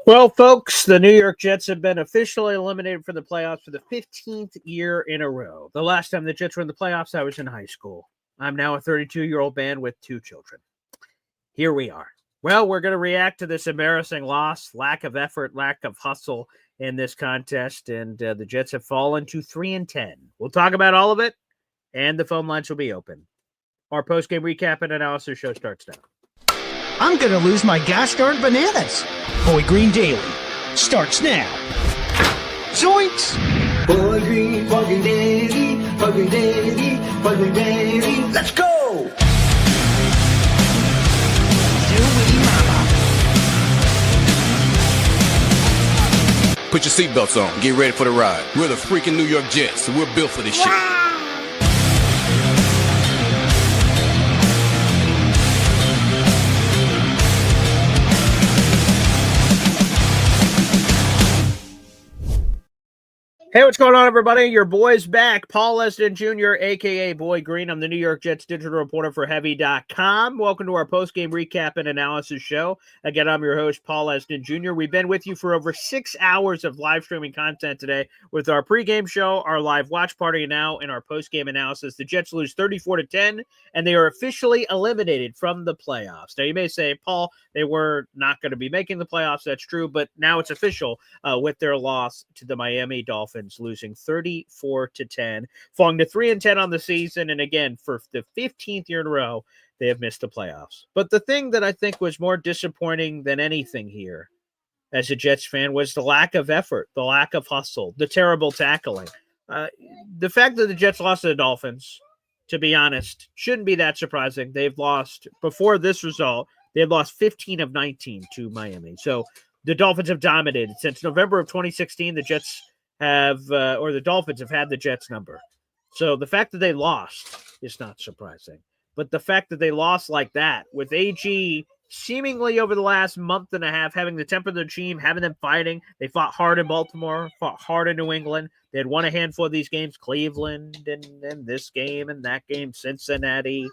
Well, folks, the New York Jets have been officially eliminated from the playoffs for the 15th year in a row. The last time the Jets were in the playoffs, I was in high school. I'm now a 32-year-old man with 2 children. Here we are. Well, we're going to react to this embarrassing loss, lack of effort, lack of hustle in this contest, and the Jets have fallen to 3-10. We'll talk about all of it, and the phone lines will be open. Our post-game recap and analysis show starts now. I'm going to lose my gosh darn bananas. Boy Green Daily starts now. Zoinks! Boy Green Daily, Boy Green Daily, Boy Green Daily. Let's go! Dewey Mama. Put your seatbelts on. Get ready for the ride. We're the freaking New York Jets, so we're built for this shit. Hey, what's going on, everybody? Your boy's back. Paul Lesden Jr., a.k.a. Boy Green. I'm the New York Jets digital reporter for Heavy.com. Welcome to our post-game recap and analysis show. Again, I'm your host, Paul Lesden Jr. We've been with you for over 6 hours of live streaming content today with our pregame show, our live watch party, and now in our post-game analysis. The Jets lose 34-10, and they are officially eliminated from the playoffs. Now, you may say, Paul, they were not going to be making the playoffs. That's true, but now it's official with their loss to the Miami Dolphins, losing 34-10, falling to 3-10 on the season. And again, for the 15th year in a row, they have missed the playoffs. But the thing that I think was more disappointing than anything here as a Jets fan was the lack of effort, the lack of hustle, the terrible tackling. The fact that the Jets lost to the Dolphins, to be honest, shouldn't be that surprising. They've lost, before this result, they had lost 15 of 19 to Miami. So the Dolphins have dominated. Since November of 2016, the Jets the Dolphins have had the Jets number. So the fact that they lost is not surprising. But the fact that they lost like that, with AG seemingly over the last month and a half having the temper of the team, having them fighting. They fought hard in Baltimore, fought hard in New England. They had won a handful of these games, Cleveland and this game and that game, Cincinnati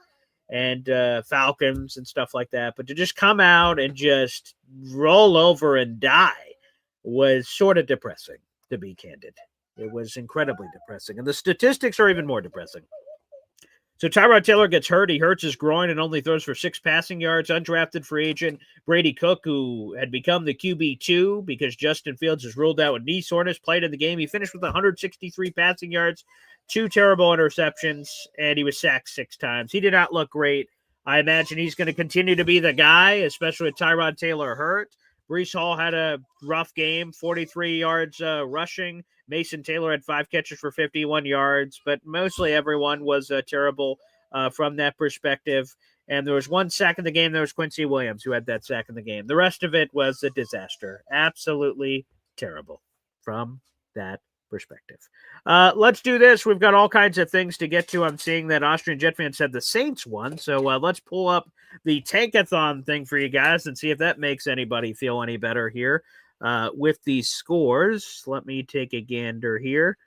and Falcons and stuff like that. But to just come out and just roll over and die was sort of depressing, to be candid. It was incredibly depressing. And the statistics are even more depressing. So Tyrod Taylor gets hurt. He hurts his groin and only throws for 6 passing yards. Undrafted free agent Brady Cook, who had become the QB2 because Justin Fields was ruled out with knee soreness, played in the game. He finished with 163 passing yards, 2 terrible interceptions, and he was sacked 6 times. He did not look great. I imagine he's going to continue to be the guy, especially with Tyrod Taylor hurt. Breece Hall had a rough game, 43 yards rushing. Mason Taylor had 5 catches for 51 yards, but mostly everyone was terrible from that perspective. And there was 1 sack in the game. There was Quincy Williams who had that sack in the game. The rest of it was a disaster. Absolutely terrible from that perspective. Let's do this. We've got all kinds of things to get to. I'm seeing that Austrian Jet fan said the Saints won. So let's pull up the Tankathon thing for you guys and see if that makes anybody feel any better here with these scores. Let me take a gander here.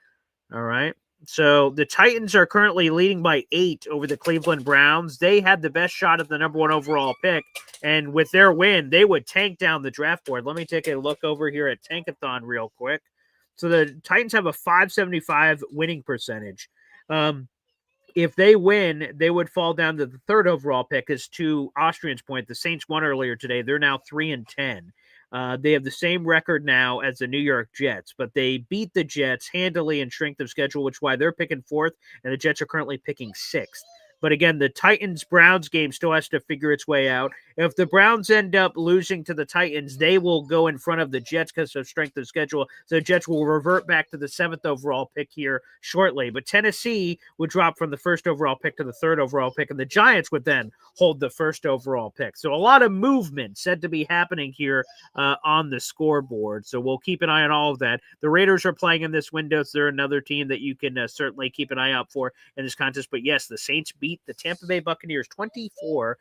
All right. So the Titans are currently leading by 8 over the Cleveland Browns. They had the best shot at the number 1 overall pick. And with their win, they would tank down the draft board. Let me take a look over here at Tankathon real quick. So the Titans have a 575 winning percentage. If they win, they would fall down to the 3rd overall pick. As to Austrian's point, the Saints won earlier today. They're now 3-10. They have the same record now as the New York Jets, but they beat the Jets handily in strength of schedule, which is why they're picking 4th, and the Jets are currently picking 6th. But again, the Titans-Browns game still has to figure its way out. If the Browns end up losing to the Titans, they will go in front of the Jets because of strength of schedule. So the Jets will revert back to the 7th overall pick here shortly. But Tennessee would drop from the 1st overall pick to the 3rd overall pick, and the Giants would then hold the 1st overall pick. So a lot of movement said to be happening here on the scoreboard. So we'll keep an eye on all of that. The Raiders are playing in this window, so they're another team that you can certainly keep an eye out for in this contest. But yes, the Saints beat the Tampa Bay Buccaneers 24-20.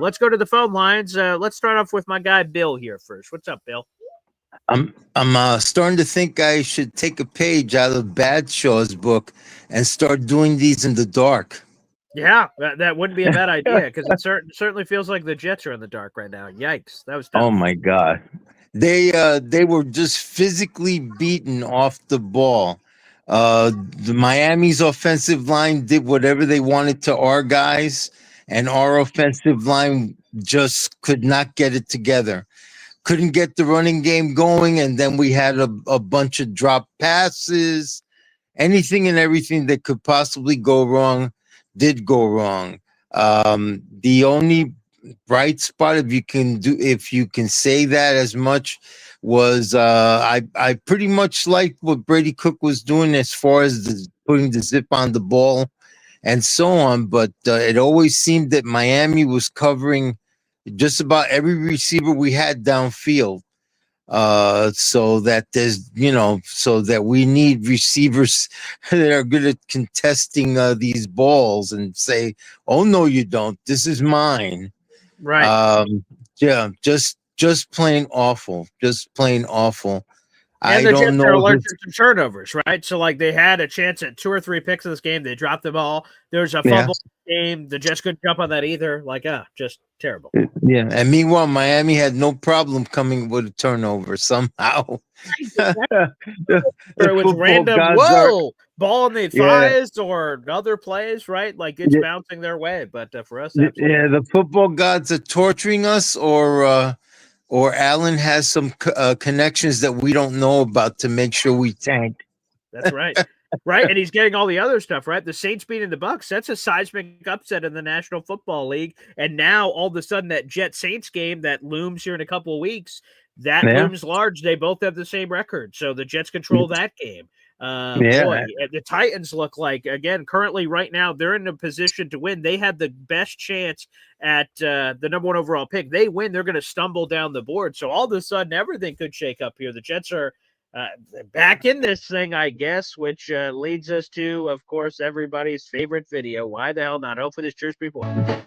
Let's go to the phone lines. Let's start off with my guy Bill here first. What's up, Bill? I'm starting to think I should take a page out of Badshaw's book and start doing these in the dark. Yeah, that wouldn't be a bad idea because it certainly feels like the Jets are in the dark right now. Yikes, that was tough. Oh my God! They were just physically beaten off the ball. The Miami's offensive line did whatever they wanted to our guys, and our offensive line just could not get it together. Couldn't get the running game going, and then we had a bunch of drop passes. Anything and everything that could possibly go wrong did go wrong. The only bright spot, if you can say that as much, was I pretty much liked what Brady Cook was doing as far as putting the zip on the ball and so on. But it always seemed that Miami was covering just about every receiver we had downfield. So that so that we need receivers that are good at contesting these balls and say, "Oh no, you don't. This is mine." Right. Yeah, just plain awful. Just plain awful. And I the don't Jets are know allergic this. to turnovers, right? So, like, they had a chance at 2 or 3 picks in this game. They dropped the ball. There was a Yeah. fumble game. The Jets couldn't jump on that either. Like, just terrible. Yeah, and meanwhile, Miami had no problem coming with a turnover somehow. The Or it was football random, gods are. ball in the Yeah. thighs or other plays, right? Like, it's Yeah. bouncing their way. But for us, absolutely. Yeah, the football gods are torturing us, or Allen has some connections that we don't know about to make sure we tank. That's right. Right. And he's getting all the other stuff, right? The Saints beating the Bucks. That's a seismic upset in the National Football League. And now all of a sudden that Jet Saints game that looms here in a couple of weeks, that Yeah. looms large. They both have the same record. So the Jets control that game. Yeah. Boy, the Titans look like, again, currently right now, they're in a position to win. They have the best chance at the number 1 overall pick. They win, they're going to stumble down the board. So all of a sudden, everything could shake up here. The Jets are back in this thing, I guess, which leads us to, of course, everybody's favorite video. Why the hell not? Hopefully this cheers people up.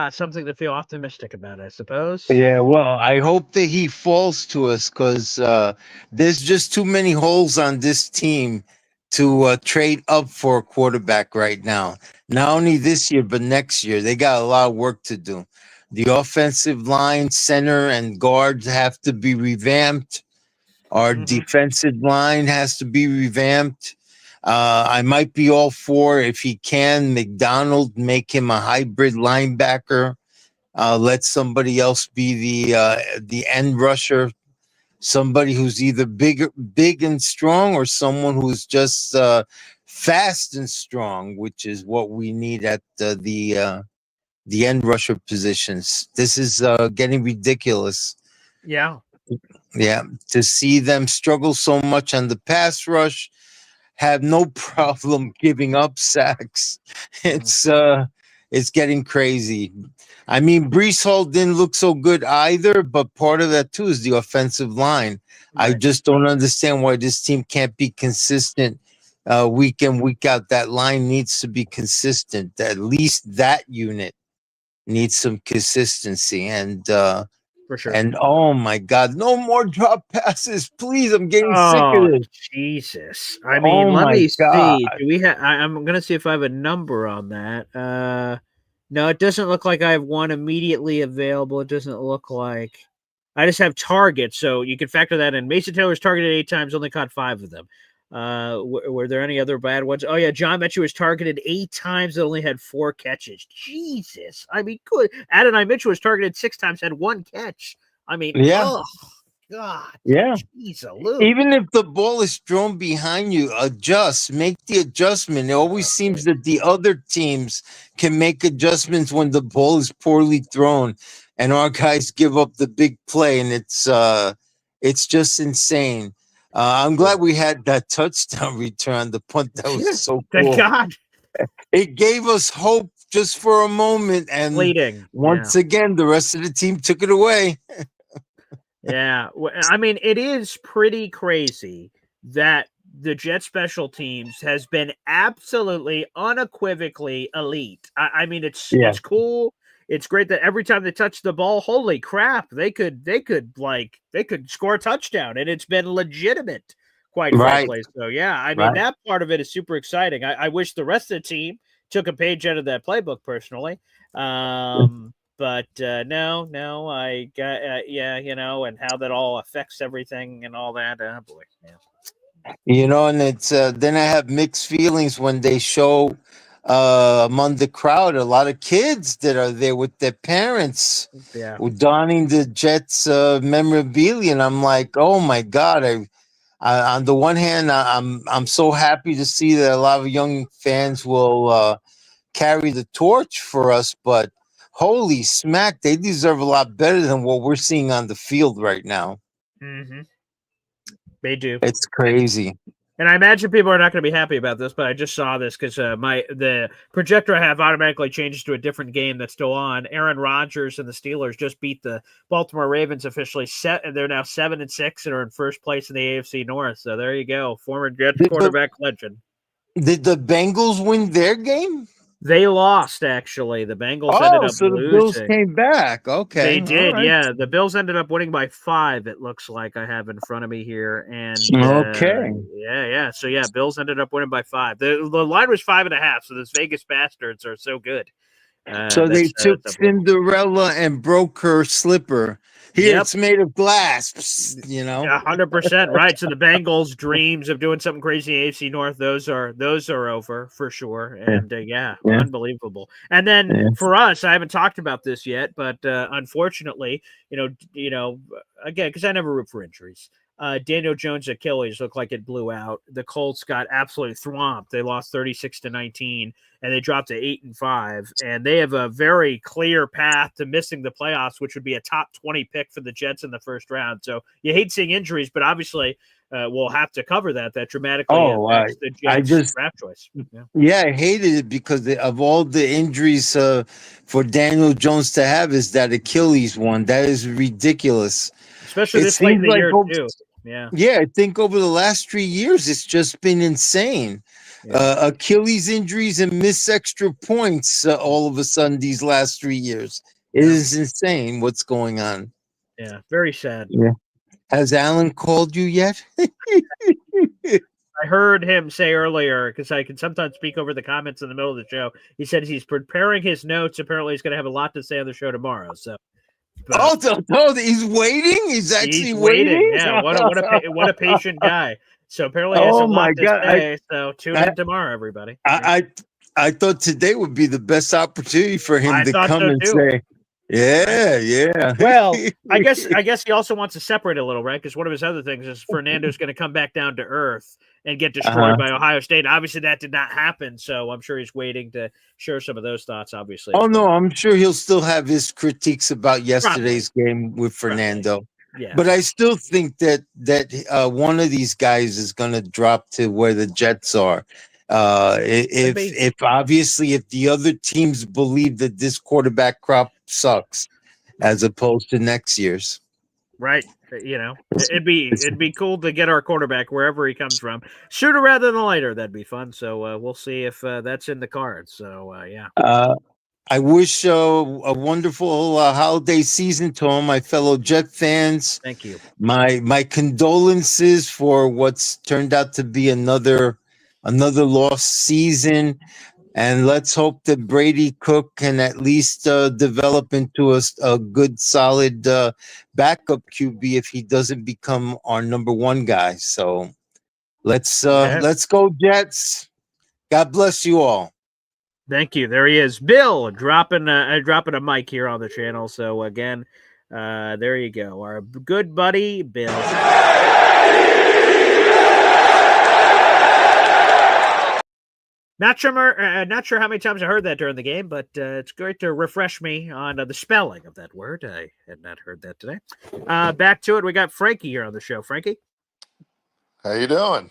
Something to feel optimistic about, I suppose. Yeah, well, I hope that he falls to us because there's just too many holes on this team to trade up for a quarterback right now. Not only this year, but next year. They got a lot of work to do. The offensive line, center, and guards have to be revamped. Our defensive line has to be revamped. I might be all for, if he can, McDonald, make him a hybrid linebacker. Let somebody else be the end rusher, somebody who's either big and strong, or someone who's just fast and strong, which is what we need at the end rusher positions. This is getting ridiculous. Yeah. Yeah, to see them struggle so much on the pass rush, have no problem giving up sacks. It's getting crazy. I mean, Brees Hall didn't look so good either, but part of that too is the offensive line. I Right. just don't understand why this team can't be consistent week in, week out. That line needs to be consistent. At least that unit needs some consistency. And For sure. and oh my God, no more drop passes, please! I'm getting sick of Oh, this. Jesus. I mean, Oh let my me God. see. Do we have? I'm gonna see if I have a number on that. No, it doesn't look like I have one immediately available. It doesn't look like I just have targets, so you can factor that in. Mason Taylor's targeted 8 times, only caught 5 of them. Were there any other bad ones? Oh yeah, John Mitchell was targeted 8 times, and only had 4 catches. Jesus, I mean, good. Adonai Mitchell was targeted 6 times, had 1 catch. I mean, Yeah. oh God, Yeah. jeez, Lou. Even if the ball is thrown behind you, make the adjustment. It always seems that the other teams can make adjustments when the ball is poorly thrown. and our guys give up the big play, and it's just insane. I'm glad we had that touchdown return, the punt. That was so Thank cool. God. It gave us hope just for a moment, and Fleeting. once again, the rest of the team took it away. Yeah. I mean, it is pretty crazy that the Jet special teams has been absolutely unequivocally elite. I mean, it's cool. It's great that every time they touch the ball, holy crap, they could score a touchdown, and it's been legitimate, quite frankly. So yeah, I mean, that part of it is super exciting. I wish the rest of the team took a page out of that playbook personally. But no, I got and how that all affects everything and all that. Oh boy, yeah. And it's then I have mixed feelings when they show among the crowd a lot of kids that are there with their parents, donning the Jets memorabilia, and I'm like, oh my God! I on the one hand, I'm so happy to see that a lot of young fans will carry the torch for us, but holy smack, they deserve a lot better than what we're seeing on the field right now. Mm-hmm. They do. It's crazy. And I imagine people are not going to be happy about this, but I just saw this because the projector I have automatically changes to a different game that's still on. Aaron Rodgers and the Steelers just beat the Baltimore Ravens officially. They're now 7-6 and are in first place in the AFC North. So there you go, former Jets quarterback legend. Did the Bengals win their game? They lost, actually. The Bengals ended up losing. The Bills came back. Okay. They did, yeah. The Bills ended up winning by 5, it looks like I have in front of me here. And okay. Yeah. So, yeah, Bills ended up winning by 5. The line was 5.5, so those Vegas bastards are so good. So they took Cinderella and broke her slipper. Here, it's made of glass, 100%, right. So the Bengals' dreams of doing something crazy in AFC North, those are over for sure. And unbelievable. And then for us, I haven't talked about this yet, but unfortunately, again, because I never root for injuries. Daniel Jones' Achilles looked like it blew out. The Colts got absolutely thwomped. They lost 36-19, and they dropped to 8-5. And they have a very clear path to missing the playoffs, which would be a top 20 pick for the Jets in the first round. So you hate seeing injuries, but obviously we'll have to cover that. That dramatically affects the Jets' draft choice. Yeah, I hated it because of all the injuries for Daniel Jones to have is that Achilles one. That is ridiculous. Especially this late in the year, too. Yeah, I think over the last 3 years, it's just been insane. Achilles injuries and missed extra points all of a sudden these last 3 years. It is insane what's going on. Yeah, very sad. Yeah. Has Alan called you yet? I heard him say earlier, because I can sometimes speak over the comments in the middle of the show. He said he's preparing his notes. Apparently, he's going to have a lot to say on the show tomorrow. So. He's waiting. He's actually waiting. Yeah, what a patient guy. So apparently, it's a lot to say. So tune in tomorrow, everybody. I thought today would be the best opportunity for him to come and say, yeah. Well, I guess he also wants to separate a little, right? Because one of his other things is Fernando's going to come back down to earth and get destroyed by Ohio State. Obviously, that did not happen, so I'm sure he's waiting to share some of those thoughts, obviously. Oh, no, I'm sure he'll still have his critiques about yesterday's game with Fernando. Yeah. But I still think that one of these guys is going to drop to where the Jets are. If the other teams believe that this quarterback crop sucks as opposed to next year's. Right. It'd be cool to get our quarterback wherever he comes from. Sooner rather than later, that'd be fun. So we'll see if that's in the cards. So, yeah. I wish a wonderful holiday season to all my fellow Jet fans. Thank you. My condolences for what's turned out to be another lost season. And let's hope that Brady Cook can at least develop into a good, solid backup QB if he doesn't become our number one guy. So let's go Jets. God bless you all. Thank you. There he is, Bill, dropping a mic here on the channel. So again, there you go, our good buddy Bill. Not sure, not sure how many times I heard that during the game, but it's great to refresh me on the spelling of that word. I had not heard that today. Back to it. We got Frankie here on the show. Frankie? How you doing?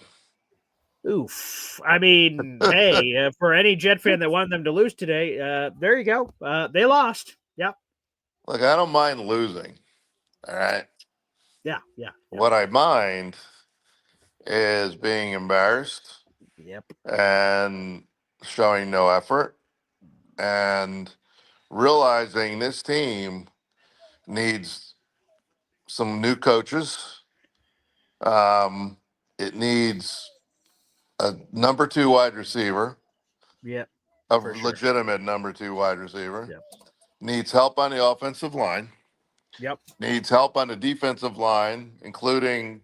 Oof. I mean, hey, for any Jet fan that wanted them to lose today, there you go. They lost. Yep. Look, I don't mind losing. All right. Yeah. Yeah. What I mind is being embarrassed Yep. and showing no effort and realizing this team needs some new coaches. It needs a number 2 wide receiver, Yep. a For sure. legitimate number 2 wide receiver. Yep. Needs help on the offensive line. Yep. Needs help on the defensive line, including,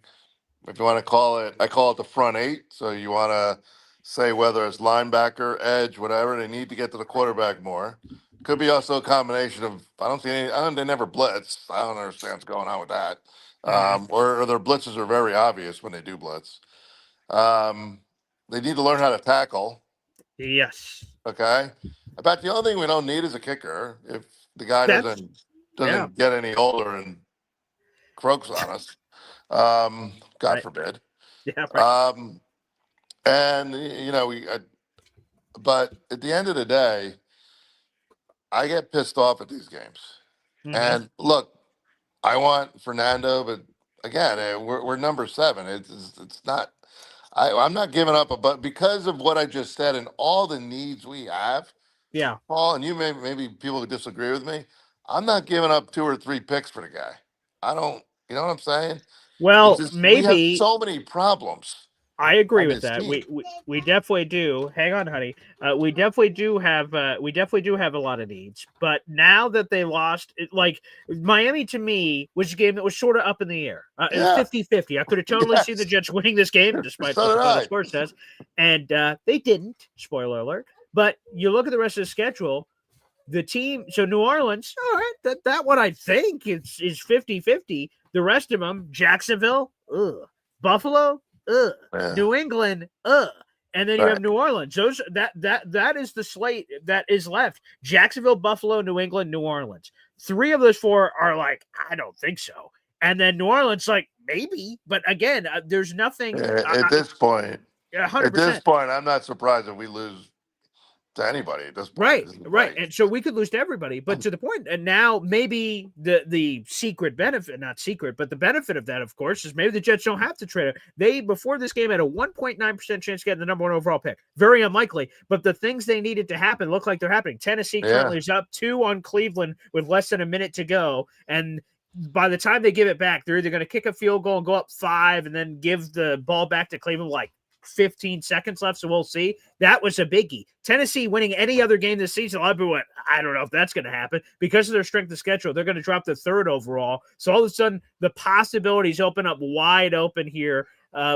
if you want to call it, I call it the front 8. So you want to say whether it's linebacker, edge, whatever. They need to get to the quarterback more. Could be also a combination of, they never blitz. I don't understand what's going on with that. Or their blitzes are very obvious when they do blitz. They need to learn how to tackle. Yes. Okay. I bet the only thing we don't need is a kicker. If the guy doesn't get any older and croaks on us, God forbid. Yeah. Right. And but at the end of the day, I get pissed off at these games. Mhm. And look, I want Fernando, but again, we're number 7. It's not. I'm not giving up, but because of what I just said and all the needs we have, Yeah. Paul, and you maybe people would disagree with me. I'm not giving up 2 or 3 picks for the guy. I don't. You know what I'm saying? Well, It's just, we have maybe so many problems. I agree on with this that. team. We definitely do. Hang on, honey. We definitely do have a lot of needs. But now that they lost, like Miami to me was a game that was sort of up in the air. It was 50-50. I could have totally seen the Yes. Jets winning this game, despite So what the did final I. score says, and they didn't. Spoiler alert. But you look at the rest of the schedule. The team, so New Orleans, all right, that one I think is 50-50. The rest of them, Jacksonville, Buffalo, Yeah. New England, and then you have New Orleans. Those that is the slate that is left. Jacksonville, Buffalo, New England, New Orleans. 3 of those 4 are like, I don't think so. And then New Orleans, like, maybe, but again, there's nothing At this point. 100%. At this point, I'm not surprised if we lose to anybody at this point. Right, This is right. like- And so we could lose to everybody, but to the point, and now maybe the secret benefit, not secret, but the benefit of that, of course, is maybe the Jets don't have to trade it. They, before this game, had a 1.9% chance of getting the number 1 overall pick. Very unlikely, but the things they needed to happen look like they're happening. Tennessee currently is up 2 on Cleveland with less than a minute to go, and by the time they give it back, they're either going to kick a field goal and go up 5 and then give the ball back to Cleveland like 15 seconds left, so we'll see. That was a biggie. Tennessee winning any other game this season, a lot of people went, I don't know if that's going to happen. Because of their strength of schedule, they're going to drop to 3rd overall. So all of a sudden, the possibilities open up wide open here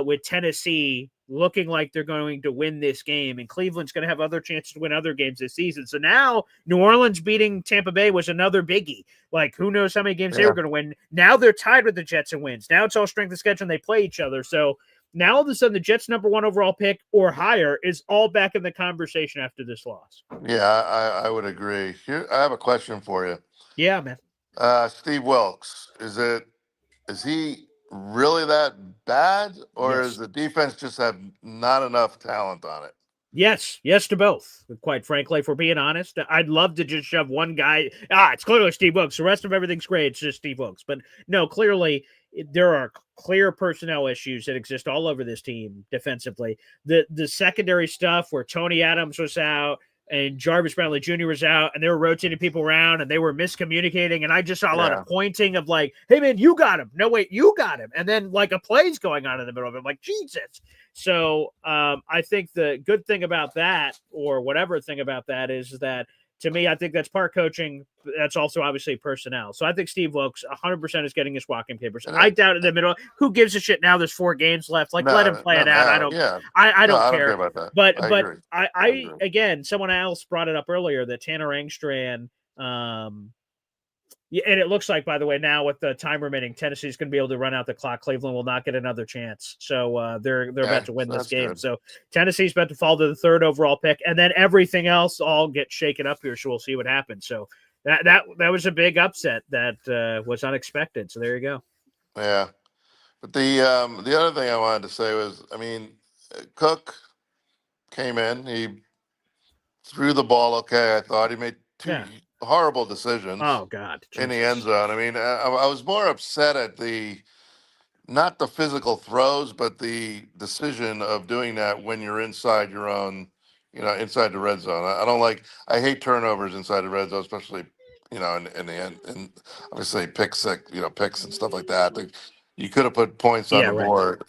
with Tennessee looking like they're going to win this game. And Cleveland's going to have other chances to win other games this season. So now New Orleans beating Tampa Bay was another biggie. Like, who knows how many games they were going to win. Now they're tied with the Jets in wins. Now it's all strength of schedule and they play each other. So now all of a sudden the Jets' number 1 overall pick or higher is all back in the conversation after this loss. Yeah, I would agree. Here, I have a question for you. Yeah, man. Steve Wilkes, is he really that bad, or Yes. is the defense just have not enough talent on it? Yes to both. Quite frankly, if we're being honest, I'd love to just shove one guy. It's clearly Steve Wilkes. The rest of everything's great. It's just Steve Wilkes. But no, clearly there are clear personnel issues that exist all over this team defensively. The secondary stuff where Tony Adams was out and Jarvis Brownlee Jr. was out, and they were rotating people around, and they were miscommunicating, and I just saw a lot of pointing of like, hey, man, you got him. No, wait, you got him. And then like a play's going on in the middle of it. I'm like, Jesus. So I think the good thing about that, or whatever thing about that, is that to me, I think that's part coaching. That's also obviously personnel. So I think Steve Wilkes 100% is getting his walking papers. I doubt in the middle. Who gives a shit now? There's 4 games left. Like, let him play it out. I don't care. I don't care about that. But I again, someone else brought it up earlier that Tanner Engstrand Yeah, and it looks like, by the way, now with the time remaining, Tennessee's going to be able to run out the clock. Cleveland will not get another chance, so they're about to win so this that's game. good. So Tennessee's about to fall to the 3rd overall pick, and then everything else all get shaken up here. So we'll see what happens. So that was a big upset that was unexpected. So there you go. Yeah. But the other thing I wanted to say was, I mean, Cook came in, he threw the ball okay. I thought he made two Yeah. horrible decisions Oh God, in the Jesus. end zone. I mean, I was more upset at not the physical throws, but the decision of doing that when you're inside your own, inside the red zone. I don't like. I hate turnovers inside the red zone, especially, in the end, and obviously picks and stuff like that. Like, you could have put points on Yeah, the right. board.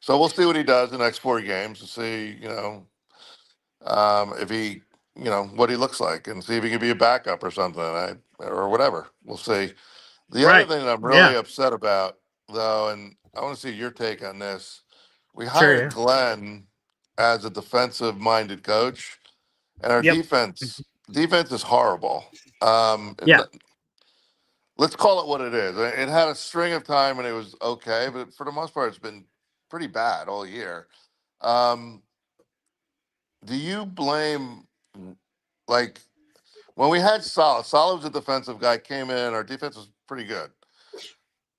So we'll see what he does in the next 4 games to see, if he, what he looks like, and see if he can be a backup or something, or whatever. We'll see. The other Right. thing that I'm Yeah. really upset about, though, and I want to see your take on this, we Sure. hired Yeah. Glenn as a defensive-minded coach, and our Yep. defense is horrible. Yeah. Let's call it what it is. It had a string of time and it was okay, but for the most part, it's been pretty bad all year. Um, do you blame, like, when we had Saleh was a defensive guy, came in, our defense was pretty good.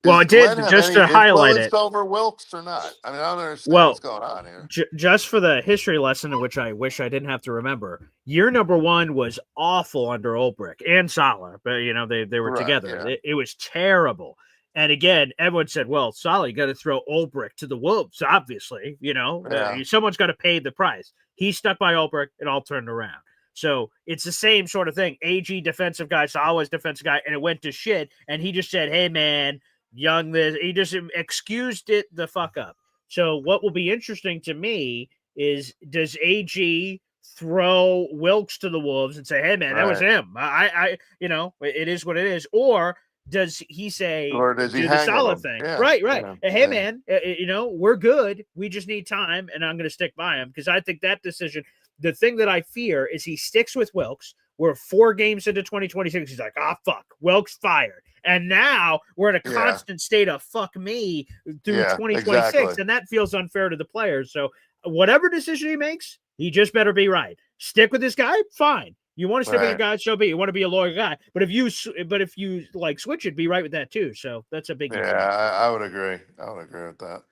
Well, Does it Glenn did have just any to highlight influence it. over Wilkes or not? I mean, I don't understand Well, what's going on here. just for the history lesson, which I wish I didn't have to remember, year number 1 was awful under Ulbrich and Salah, but they were Right, together. yeah. It was terrible. And again, everyone said, "Well, Salah got to throw Ulbrich to the wolves." Obviously, Yeah. someone's got to pay the price. He stuck by Ulbrich, it all turned around. So it's the same sort of thing. AG defensive guy, Salah's defensive guy, and it went to shit. And he just said, "Hey, man, young this." He just excused it the fuck up. So what will be interesting to me is, does AG throw Wilkes to the wolves and say, "Hey man, that was Right. him. It is what it is," or does he say, Or does he do the hang with solid them? thing? Yeah. Right. Yeah. Hey Yeah. man, we're good. We just need time, and I'm going to stick by him because I think that decision. The thing that I fear is he sticks with Wilkes. We're 4 games into 2026. He's like, fuck, Wilkes fired. And now we're in a Yeah. constant state of fuck me through Yeah, 2026. exactly. And that feels unfair to the players. So whatever decision he makes, he just better be right. Stick with this guy, fine. You want to stick with your Right. guy, so be. You want to be a loyal guy. But if you like switch it, be right with that too. So that's a biggie. Yeah, for me. I would agree. I would agree with that.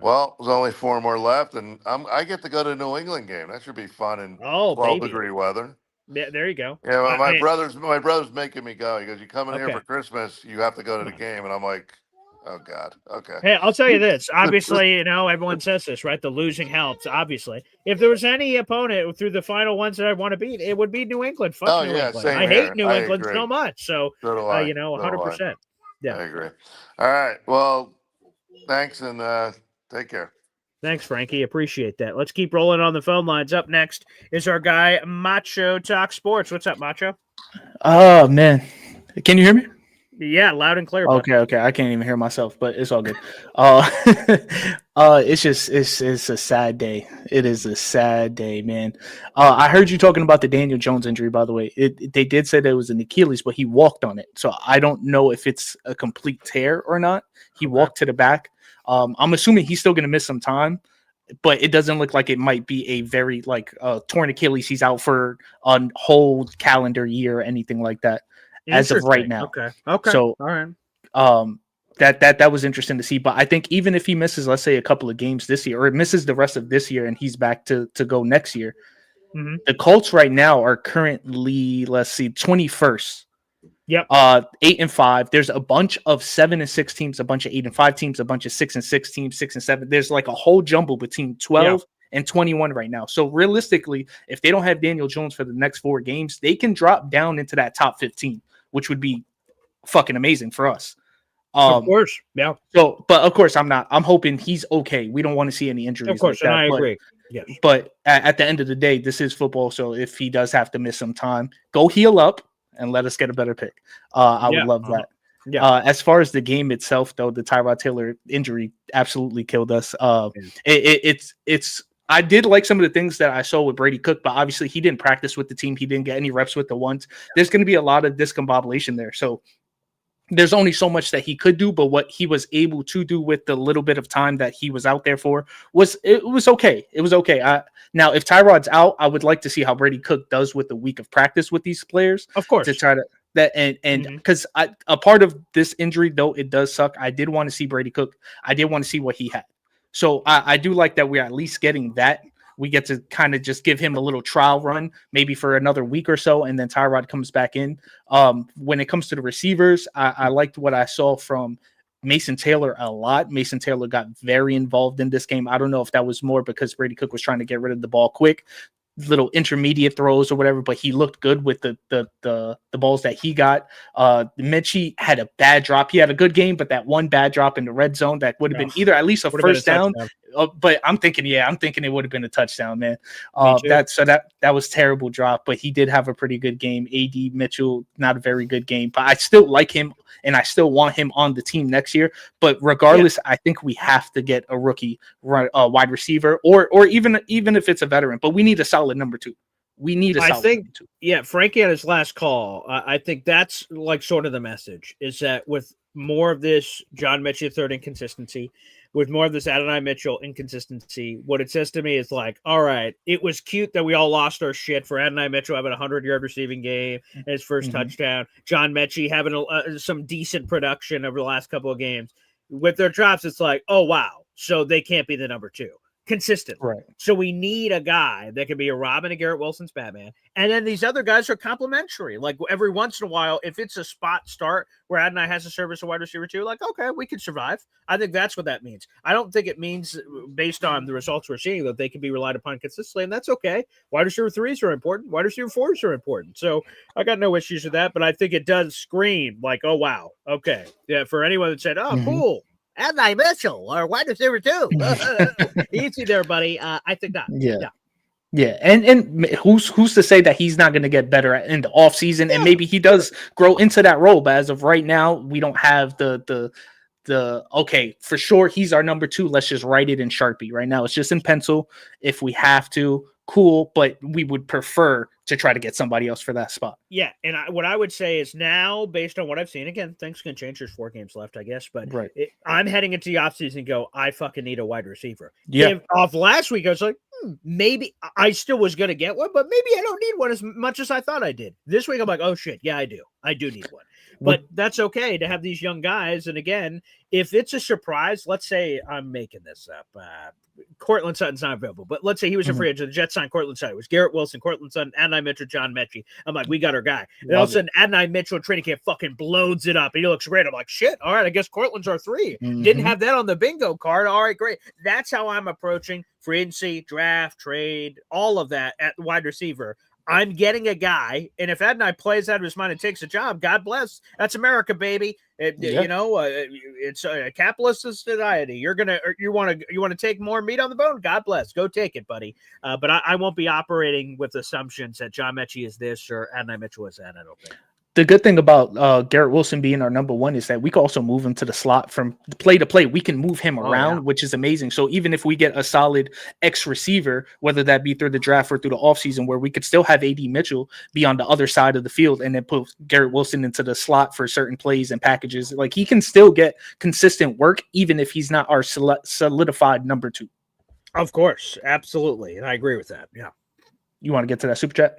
Well, there's only 4 more left, and I get to go to a New England game. That should be fun in Oh, 12-degree weather. Yeah, there you go. Yeah, my I- brother's making me go. He goes, "You come in here Okay. for Christmas, you have to go to the game," and I'm like, "Oh God, okay." Hey, I'll tell you this. Obviously, everyone says this, right? The losing helps, obviously. If there was any opponent through the final ones that I want to beat, it would be New England. Fuck Oh New yeah, England. same I hate here. New I England agree. so much. So, So do I. 100%. Yeah. I agree. All right. Well, thanks, and take care. Thanks, Frankie. Appreciate that. Let's keep rolling on the phone lines. Up next is our guy, Macho Talk Sports. What's up, Macho? Oh man, can you hear me? Yeah, loud and clear. Bud. Okay. I can't even hear myself, but it's all good. It's a sad day. It is a sad day, man. I heard you talking about the Daniel Jones injury, by the way. They did say that it was an Achilles, but he walked on it, so I don't know if it's a complete tear or not. He walked to the back. I'm assuming he's still going to miss some time, but it doesn't look like it might be a very torn Achilles. He's out for a whole calendar year or anything like that as of right now. Okay. So, all right. That was interesting to see. But I think even if he misses, let's say, a couple of games this year, or misses the rest of this year, and he's back to go next year, the Colts right now are currently, 21st. Yep. 8-5. There's a bunch of 7-6 teams, a bunch of 8-5 teams, a bunch of 6-6 teams, 6-7. There's like a whole jumble between 12 and 21 right now. So realistically, if they don't have Daniel Jones for the next 4 games, they can drop down into that top 15, which would be fucking amazing for us. Of course. Yeah. So, but of course, I'm hoping he's okay. We don't want to see any injuries. Of course, like that, and I agree. Yes. But at the end of the day, this is football. So if he does have to miss some time, go heal up and let us get a better pick. I would love that. Yeah. As far as the game itself, though, the Tyrod Taylor injury absolutely killed us. I I did like some of the things that I saw with Brady Cook, but obviously he didn't practice with the team. He didn't get any reps with the ones. There's going to be a lot of discombobulation there. So there's only so much that he could do, but what he was able to do with the little bit of time that he was out there for was okay. It was okay. Now, if Tyrod's out, I would like to see how Brady Cook does with the week of practice with these players. Of course, to try to that and because a part of this injury, though it does suck, I did want to see Brady Cook. I did want to see what he had. So I do like that we're at least getting that. We get to kind of just give him a little trial run, maybe for another week or so, and then Tyrod comes back in. When it comes to the receivers, I liked what I saw from Mason Taylor a lot. Mason Taylor got very involved in this game. I don't know if that was more because Brady Cook was trying to get rid of the ball quick, little intermediate throws or whatever, but he looked good with the balls that he got. Mitchie had a bad drop. He had a good game, but that one bad drop in the red zone that would have been either at least a first down. But I'm thinking it would have been a touchdown, man. That was terrible drop, but he did have a pretty good game. AD Mitchell, not a very good game, but I still like him and I still want him on the team next year. But regardless, I think we have to get a rookie wide receiver or even if it's a veteran, but we need a solid number 2. We need a solid number 2. Yeah, Frankie on his last call, I think that's like sort of the message is that with more of this John Mitchell third inconsistency, with more of this Adonai Mitchell inconsistency, what it says to me is like, all right, it was cute that we all lost our shit for Adonai Mitchell having a 100-yard receiving game and his first touchdown. John Mechie having some decent production over the last couple of games. With their drops, it's like, oh, wow. So they can't be the number 2. Consistent. Right. So we need a guy that can be a Robin and Garrett Wilson's Batman. And then these other guys are complementary. Like every once in a while, if it's a spot start where Adonai has to serve as a wide receiver too, like, okay, we can survive. I think that's what that means. I don't think it means based on the results we're seeing that they can be relied upon consistently, and that's okay. Wide receiver 3s are important. Wide receiver 4s are important. So I got no issues with that, but I think it does scream like, oh, wow. Okay. Yeah. For anyone that said, oh, cool. Adonai Mitchell or wide receiver 2. Easy there, buddy. I think not. Yeah. And who's to say that he's not going to get better in the offseason and maybe he does grow into that role. But as of right now, we don't have the okay, for sure he's our number 2. Let's just write it in Sharpie right now. It's just in pencil. If we have to, cool, but we would prefer to try to get somebody else for that spot. Yeah, and what I would say is now, based on what I've seen, again, things can change. There's 4 games left, I guess, but I'm heading into the offseason and go, I fucking need a wide receiver. Yeah. Off last week, I was like, maybe I still was going to get one, but maybe I don't need one as much as I thought I did. This week, I'm like, oh, shit, yeah, I do. I do need one. But that's okay to have these young guys. And again, if it's a surprise, let's say I'm making this up. Cortland Sutton's not available, but let's say he was a free agent. The Jets signed Cortland Sutton. It was Garrett Wilson, Cortland Sutton, Adonai Mitchell, John Mechie. I'm like, we got our guy. And all of a sudden, Adonai Mitchell training camp fucking blows it up. And he looks great. I'm like, shit. All right, I guess Cortland's our 3. Didn't have that on the bingo card. All right, great. That's how I'm approaching free agency, draft, trade, all of that at wide receiver. I'm getting a guy, and if Adonai plays out of his mind and takes a job, God bless. That's America, baby. You know, it's a capitalist society. You want to take more meat on the bone? God bless. Go take it, buddy. But I won't be operating with assumptions that John Mechie is this or Adonai Mitchell is that. I don't think. The good thing about Garrett Wilson being our number 1 is that we can also move him to the slot from play to play. We can move him around, which is amazing. So even if we get a solid X receiver, whether that be through the draft or through the offseason, where we could still have AD Mitchell be on the other side of the field and then put Garrett Wilson into the slot for certain plays and packages, like he can still get consistent work, even if he's not our solidified number 2. Of course. Absolutely. And I agree with that. Yeah. You want to get to that super chat?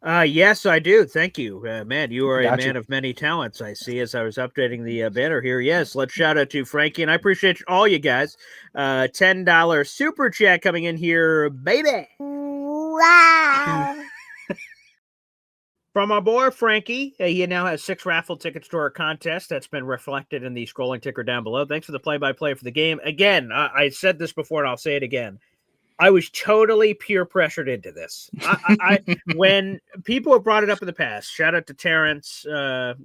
Yes, I do. Thank you, man. You are a man of many talents. I see as I was updating the banner here. Yes, let's shout out to Frankie, and I appreciate all you guys. $10 super chat coming in here, baby. Wow. From our boy Frankie, he now has 6 raffle tickets to our contest. That's been reflected in the scrolling ticker down below. Thanks for the play-by-play for the game. Again, I said this before, and I'll say it again. I was totally peer pressured into this. When people have brought it up in the past, shout out to Terrence.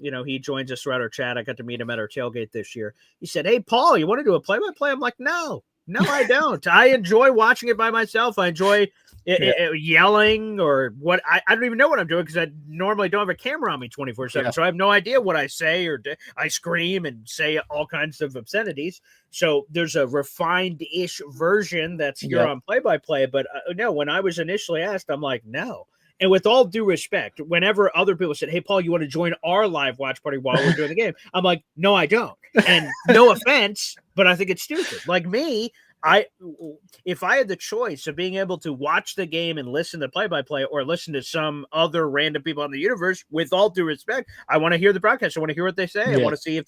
He joins us throughout our chat. I got to meet him at our tailgate this year. He said, "Hey, Paul, you want to do a play-by-play?" I'm like, no, I don't. I enjoy watching it by myself. I enjoy yelling or what. I don't even know what I'm doing because I normally don't have a camera on me 24/7. So I have no idea what I say or I scream and say all kinds of obscenities. So there's a refined-ish version that's here on play-by-play. But no, when I was initially asked, I'm like, no. And with all due respect, whenever other people said, hey, Paul, you want to join our live watch party while we're doing the game? I'm like, no, I don't. And no offense, but I think it's stupid. Like me, if I had the choice of being able to watch the game and listen to play-by-play or listen to some other random people in the universe, with all due respect, I want to hear the broadcast. I want to hear what they say. I want to see if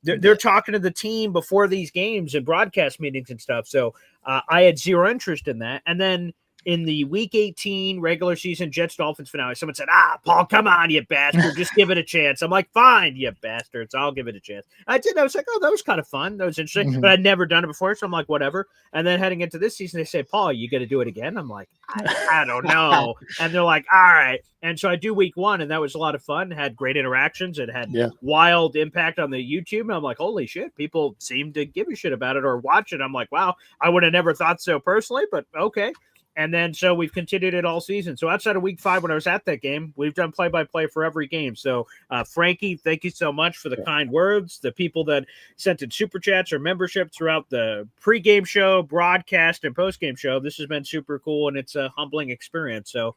they're talking to the team before these games and broadcast meetings and stuff. So I had zero interest in that. And then in the Week 18 regular season Jets-Dolphins finale, someone said, Paul, come on, you bastard. Just give it a chance. I'm like, fine, you bastards. I'll give it a chance. I did. I was like, oh, that was kind of fun. That was interesting. But I'd never done it before, so I'm like, whatever. And then heading into this season, they say, Paul, you got to do it again? I'm like, I don't know. And they're like, all right. And so I do week 1, and that was a lot of fun. Had great interactions. It had wild impact on the YouTube. And I'm like, holy shit, people seem to give a shit about it or watch it. I'm like, wow, I would have never thought so personally, but okay. And then so we've continued it all season. So outside of week 5, when I was at that game, we've done play-by-play for every game. So Frankie, thank you so much for the kind words. The people that sent in super chats or membership throughout the pregame show, broadcast, and postgame show. This has been super cool, and it's a humbling experience. So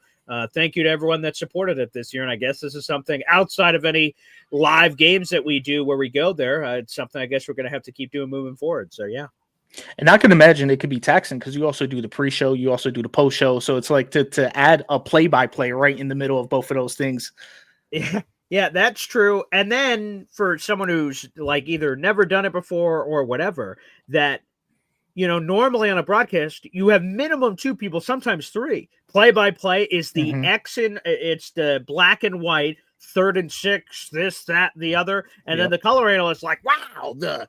thank you to everyone that supported it this year. And I guess this is something outside of any live games that we do where we go there. It's something I guess we're going to have to keep doing moving forward. So, yeah. And I can imagine it could be taxing because you also do the pre-show, you also do the post-show. So it's like to add a play-by-play right in the middle of both of those things. Yeah, that's true. And then for someone who's like either never done it before or whatever, that, normally on a broadcast, you have minimum 2 people, sometimes 3. Play-by-play is the it's the black and white, 3rd and 6, this, that, the other, and then the color analyst like, wow, the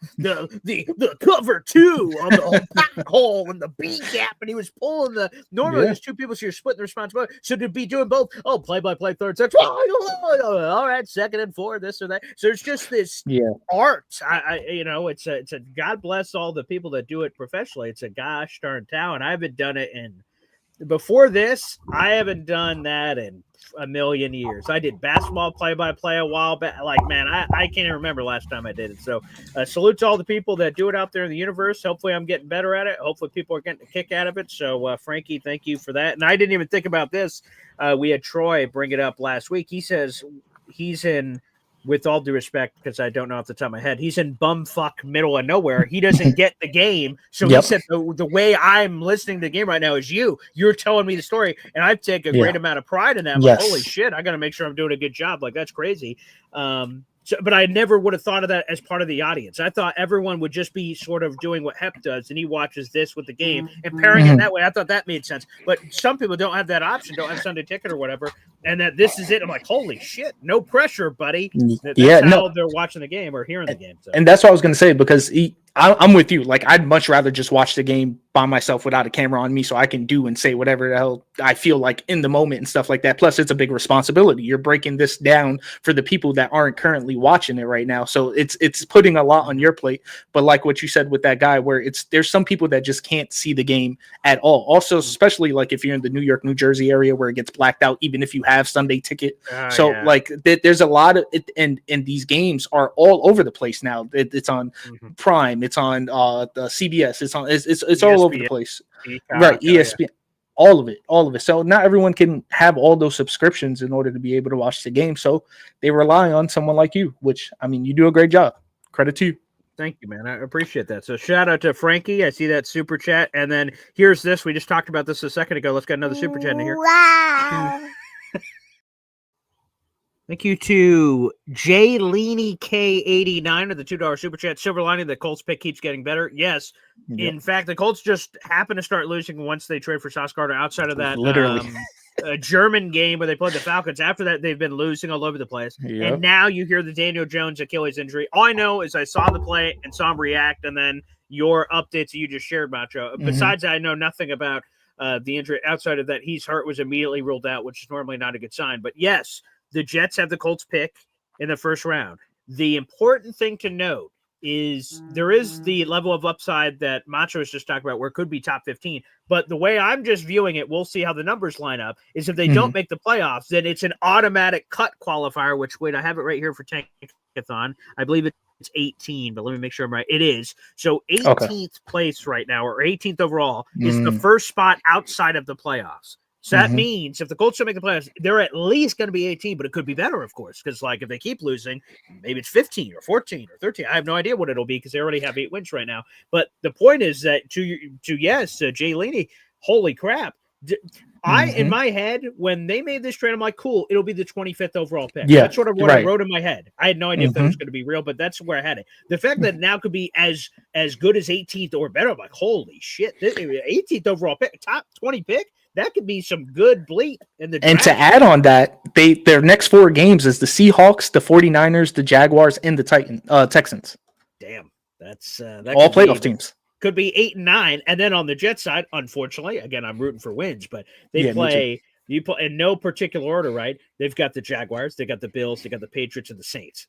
cover 2 on the back hole and the B gap, and he was pulling normally there's 2 people, so you're splitting the responsibility. So to be doing both, play-by-play, 3rd, 6, all right, 2nd and 4, this or that. So it's just this art. It's a God bless all the people that do it professionally. It's a gosh darn talent. I haven't done it before this, I haven't done that in a million years. I did basketball play-by-play a while back. Like, man, I can't even remember last time I did it. So salute to all the people that do it out there in the universe. Hopefully I'm getting better at it. Hopefully people are getting a kick out of it. So, Frankie, thank you for that. And I didn't even think about this. We had Troy bring it up last week. He says he's in, with all due respect, because I don't know off the top of my head, he's in bumfuck middle of nowhere. He doesn't get the game. So he said the way I'm listening to the game right now is you're telling me the story, and I take a great amount of pride in that. I'm like, holy shit, I got to make sure I'm doing a good job. Like, that's crazy. But I never would have thought of that as part of the audience. I thought everyone would just be sort of doing what Hep does, and he watches this with the game and pairing it that way. I thought that made sense. But some people don't have that option, don't have Sunday Ticket or whatever, and that this is it. I'm like, holy shit, no pressure, buddy. That's how they're watching the game or hearing the game. So. And that's what I was going to say, because I'm with you. Like, I'd much rather just watch the game by myself without a camera on me so I can do and say whatever the hell I feel like in the moment and stuff like that. Plus, it's a big responsibility. You're breaking this down for the people that aren't currently watching it right now. So it's putting a lot on your plate. But like what you said with that guy, where there's some people that just can't see the game at all. Also, especially like if you're in the New York, New Jersey area where it gets blacked out, even if you have Sunday Ticket. Like there's a lot of it, and these games are all over the place now. It's on Prime. It's on the CBS. It's all over the place. Right, ESPN. All of it. So not everyone can have all those subscriptions in order to be able to watch the game. So they rely on someone like you, which, I mean, you do a great job. Credit to you. Thank you, man. I appreciate that. So shout out to Frankie. I see that super chat. And then here's this. We just talked about this a second ago. Let's get another super chat in here. Wow. Thank you to J Leany K89 of the $2 super chat. Silver lining, the Colts pick keeps getting better. Yes. Yep. In fact, the Colts just happen to start losing once they trade for Sauce Gardner. Outside of that, literally a German game where they played the Falcons. After that, they've been losing all over the place. Yep. And now you hear the Daniel Jones Achilles injury. All I know is I saw the play and saw him react, and then your updates that you just shared, Macho. Besides that, I know nothing about the injury. Outside of that, he's hurt, was immediately ruled out, which is normally not a good sign. But yes, the Jets have the Colts pick in the first round. The important thing to note is there is the level of upside that Macho was just talking about where it could be top 15. But the way I'm just viewing it, we'll see how the numbers line up, is if they don't make the playoffs, then it's an automatic cut qualifier, which, wait, I have it right here for Tankathon. I believe it's 18, but let me make sure I'm right. It is. So 18th place right now, or 18th overall, is the first spot outside of the playoffs. So that means if the Colts don't make the playoffs, they're at least going to be 18, but it could be better, of course, because like if they keep losing, maybe it's 15 or 14 or 13. I have no idea what it'll be because they already have 8 wins right now. But the point is that Jay Leaney, holy crap. In my head, when they made this trade, I'm like, cool, it'll be the 25th overall pick. Yeah, that's sort of what I wrote in my head. I had no idea if that was going to be real, but that's where I had it. The fact that it now could be as good as 18th or better, I'm like, holy shit, 18th overall pick, top 20 pick. That could be some good bleep in the draft. And to add on that, their next 4 games is the Seahawks, the 49ers, the Jaguars, and the Texans. Damn. That's that all playoff teams. Could be 8 and 9. And then on the Jets side, unfortunately, again, I'm rooting for wins, but they play in no particular order, right? They've got the Jaguars, they got the Bills, they got the Patriots, and the Saints.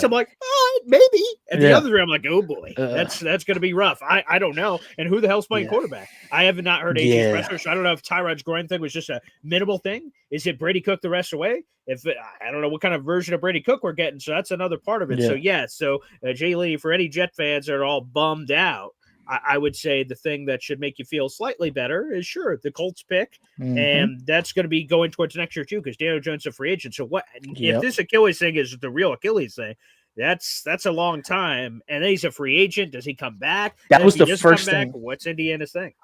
I'm like, oh, maybe. And the other three, I'm like, oh boy, that's going to be rough. I don't know. And who the hell's playing quarterback? I have not heard AJ Pressure, so I don't know if Tyrod's groin thing was just a minimal thing. Is it Brady Cook the rest of the way? I don't know what kind of version of Brady Cook we're getting, so that's another part of it. So Jay Lee, for any Jet fans that are all bummed out, I would say the thing that should make you feel slightly better is the Colts pick, and that's going to be going towards next year too because Daniel Jones is a free agent. So what if this Achilles thing is the real Achilles thing? That's a long time, and then he's a free agent. Does he come back? That was the first thing. What's Indiana's thing?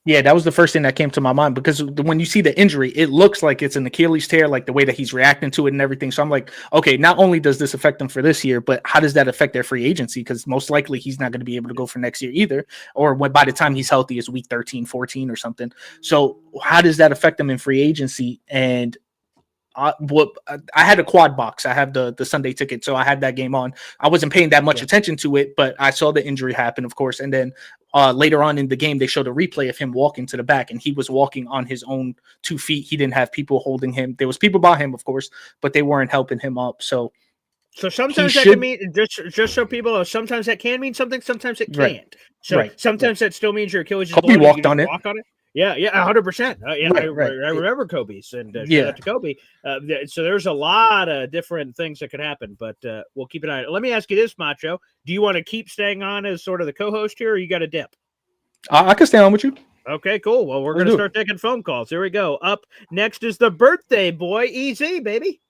Yeah, that was the first thing that came to my mind because when you see the injury, it looks like it's an Achilles tear, like the way that he's reacting to it and everything. So I'm like, okay, not only does this affect them for this year, but how does that affect their free agency? Because most likely he's not going to be able to go for next year either, or by the time he's healthy is week 13, 14 or something. So how does that affect them in free agency? And I had a quad box. I have the Sunday ticket, so I had that game on. I wasn't paying that much attention to it, but I saw the injury happen, of course. And then later on in the game, they showed a replay of him walking to the back, and he was walking on his own 2 feet. He didn't have people holding him. There was people by him, of course, but they weren't helping him up. So sometimes that can mean just so people know, sometimes that can mean something, sometimes it can't. So sometimes that still means your Achilles is Kobe walked on it. Walk on it. Yeah, 100%. I remember Kobe's, and shout out to Kobe. So there's a lot of different things that could happen, but we'll keep an eye on it. Let me ask you this, Macho. Do you want to keep staying on as sort of the co-host here, or you got a dip? I can stay on with you. Okay, cool. Well, we're going to start taking phone calls. Here we go. Up next is the birthday boy, Easy, baby.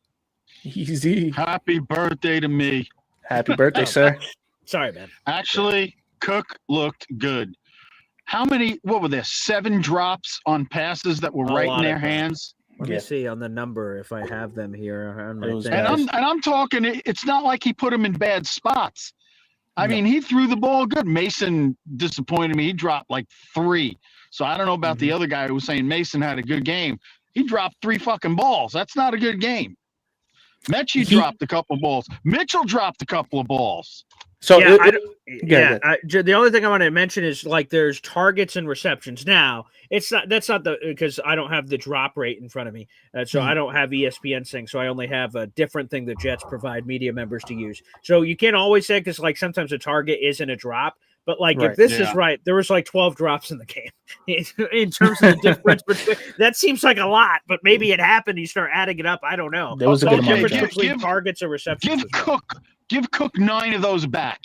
Easy. Happy birthday to me. Happy birthday, sir. Sorry, man. Actually, Cook looked good. What were there? 7 drops on passes that were right in their hands. Let me see on the number if I have them here. I'm talking. It's not like he put them in bad spots. I mean, he threw the ball good. Mason disappointed me. He dropped like 3. So I don't know about the other guy who was saying Mason had a good game. He dropped 3 fucking balls. That's not a good game. Mechie dropped a couple of balls. Mitchell dropped a couple of balls. So the only thing I want to mention is like there's targets and receptions. Now that's not because I don't have the drop rate in front of me, so I don't have ESPN thing. So I only have a different thing the Jets provide media members to use. So you can't always say because like sometimes a target isn't a drop. But like if this is right, there was like 12 drops in the game in terms of the difference. That seems like a lot, but maybe it happened. You start adding it up. I don't know. There was a good amount between targets and receptions. Give Cook 9 of those back.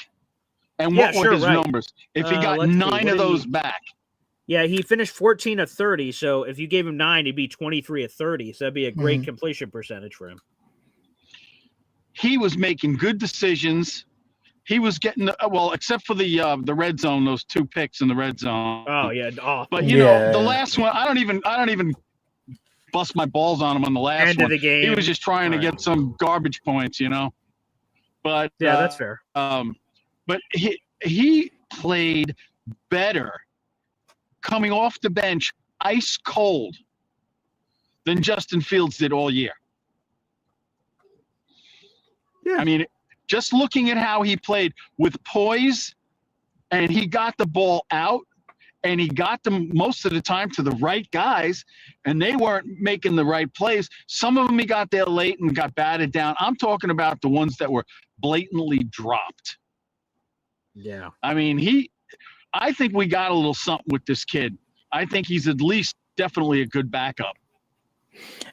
And what were his numbers? If he got 9 of those back. Yeah, he finished 14 of 30. So if you gave him 9, he'd be 23 of 30. So that'd be a great completion percentage for him. He was making good decisions. He was getting except for the red zone, those 2 picks in the red zone. Oh yeah, but you know the last one, I don't even bust my balls on him on the last end one. Of the game. He was just trying to get some garbage points, you know. But yeah, that's fair. But he played better coming off the bench, ice cold, than Justin Fields did all year. Yeah, I mean. Just looking at how he played with poise, and he got the ball out, and he got them most of the time to the right guys, and they weren't making the right plays. Some of them he got there late and got batted down. I'm talking about the ones that were blatantly dropped. Yeah. I mean, I think we got a little something with this kid. I think he's at least definitely a good backup.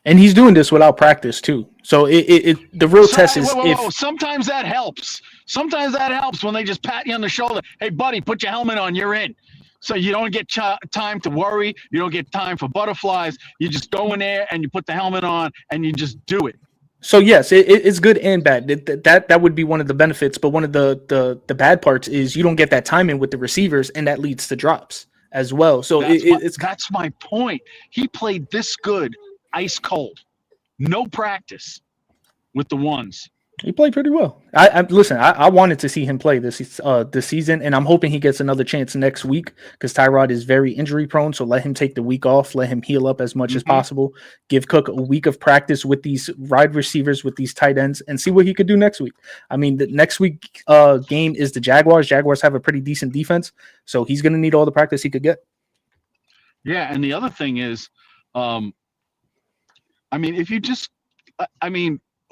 And he's doing this without practice too. So the real test is if sometimes that helps. Sometimes that helps when they just pat you on the shoulder. Hey, buddy, put your helmet on. You're in. So you don't get time to worry. You don't get time for butterflies. You just go in there and you put the helmet on and you just do it. So yes, it's good and bad. That would be one of the benefits, but one of the bad parts is you don't get that time in with the receivers, and that leads to drops as well. So that's my point. He played this good, ice cold, no practice with the ones. He played pretty well. I wanted to see him play this season, and I'm hoping he gets another chance next week because Tyrod is very injury prone. So let him take the week off, let him heal up as much as possible. Give Cook a week of practice with these wide receivers, with these tight ends, and see what he could do next week. I mean, the next week game is the Jaguars. Jaguars have a pretty decent defense, so he's going to need all the practice he could get. Yeah, and the other thing is,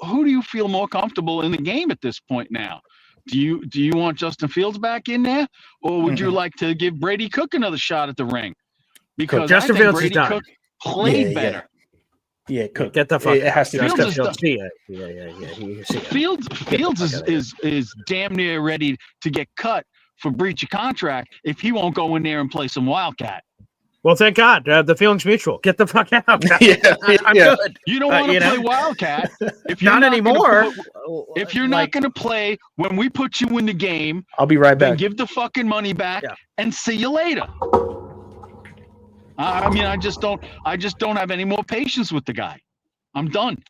who do you feel more comfortable in the game at this point now? Do you want Justin Fields back in there, or would you like to give Brady Cook another shot at the ring? Because Justin I think Fields Brady Cook played better. Yeah, Cook. Get the fuck. It has to be. Fields is damn near ready to get cut for breach of contract if he won't go in there and play some Wildcat. Well, thank God. The feeling's mutual. Get the fuck out. I'm good. You don't want to play Wildcat. If you're not anymore. If you're not going to play when we put you in the game, I'll be right back. Then give the fucking money back and see you later. I just don't have any more patience with the guy. I'm done.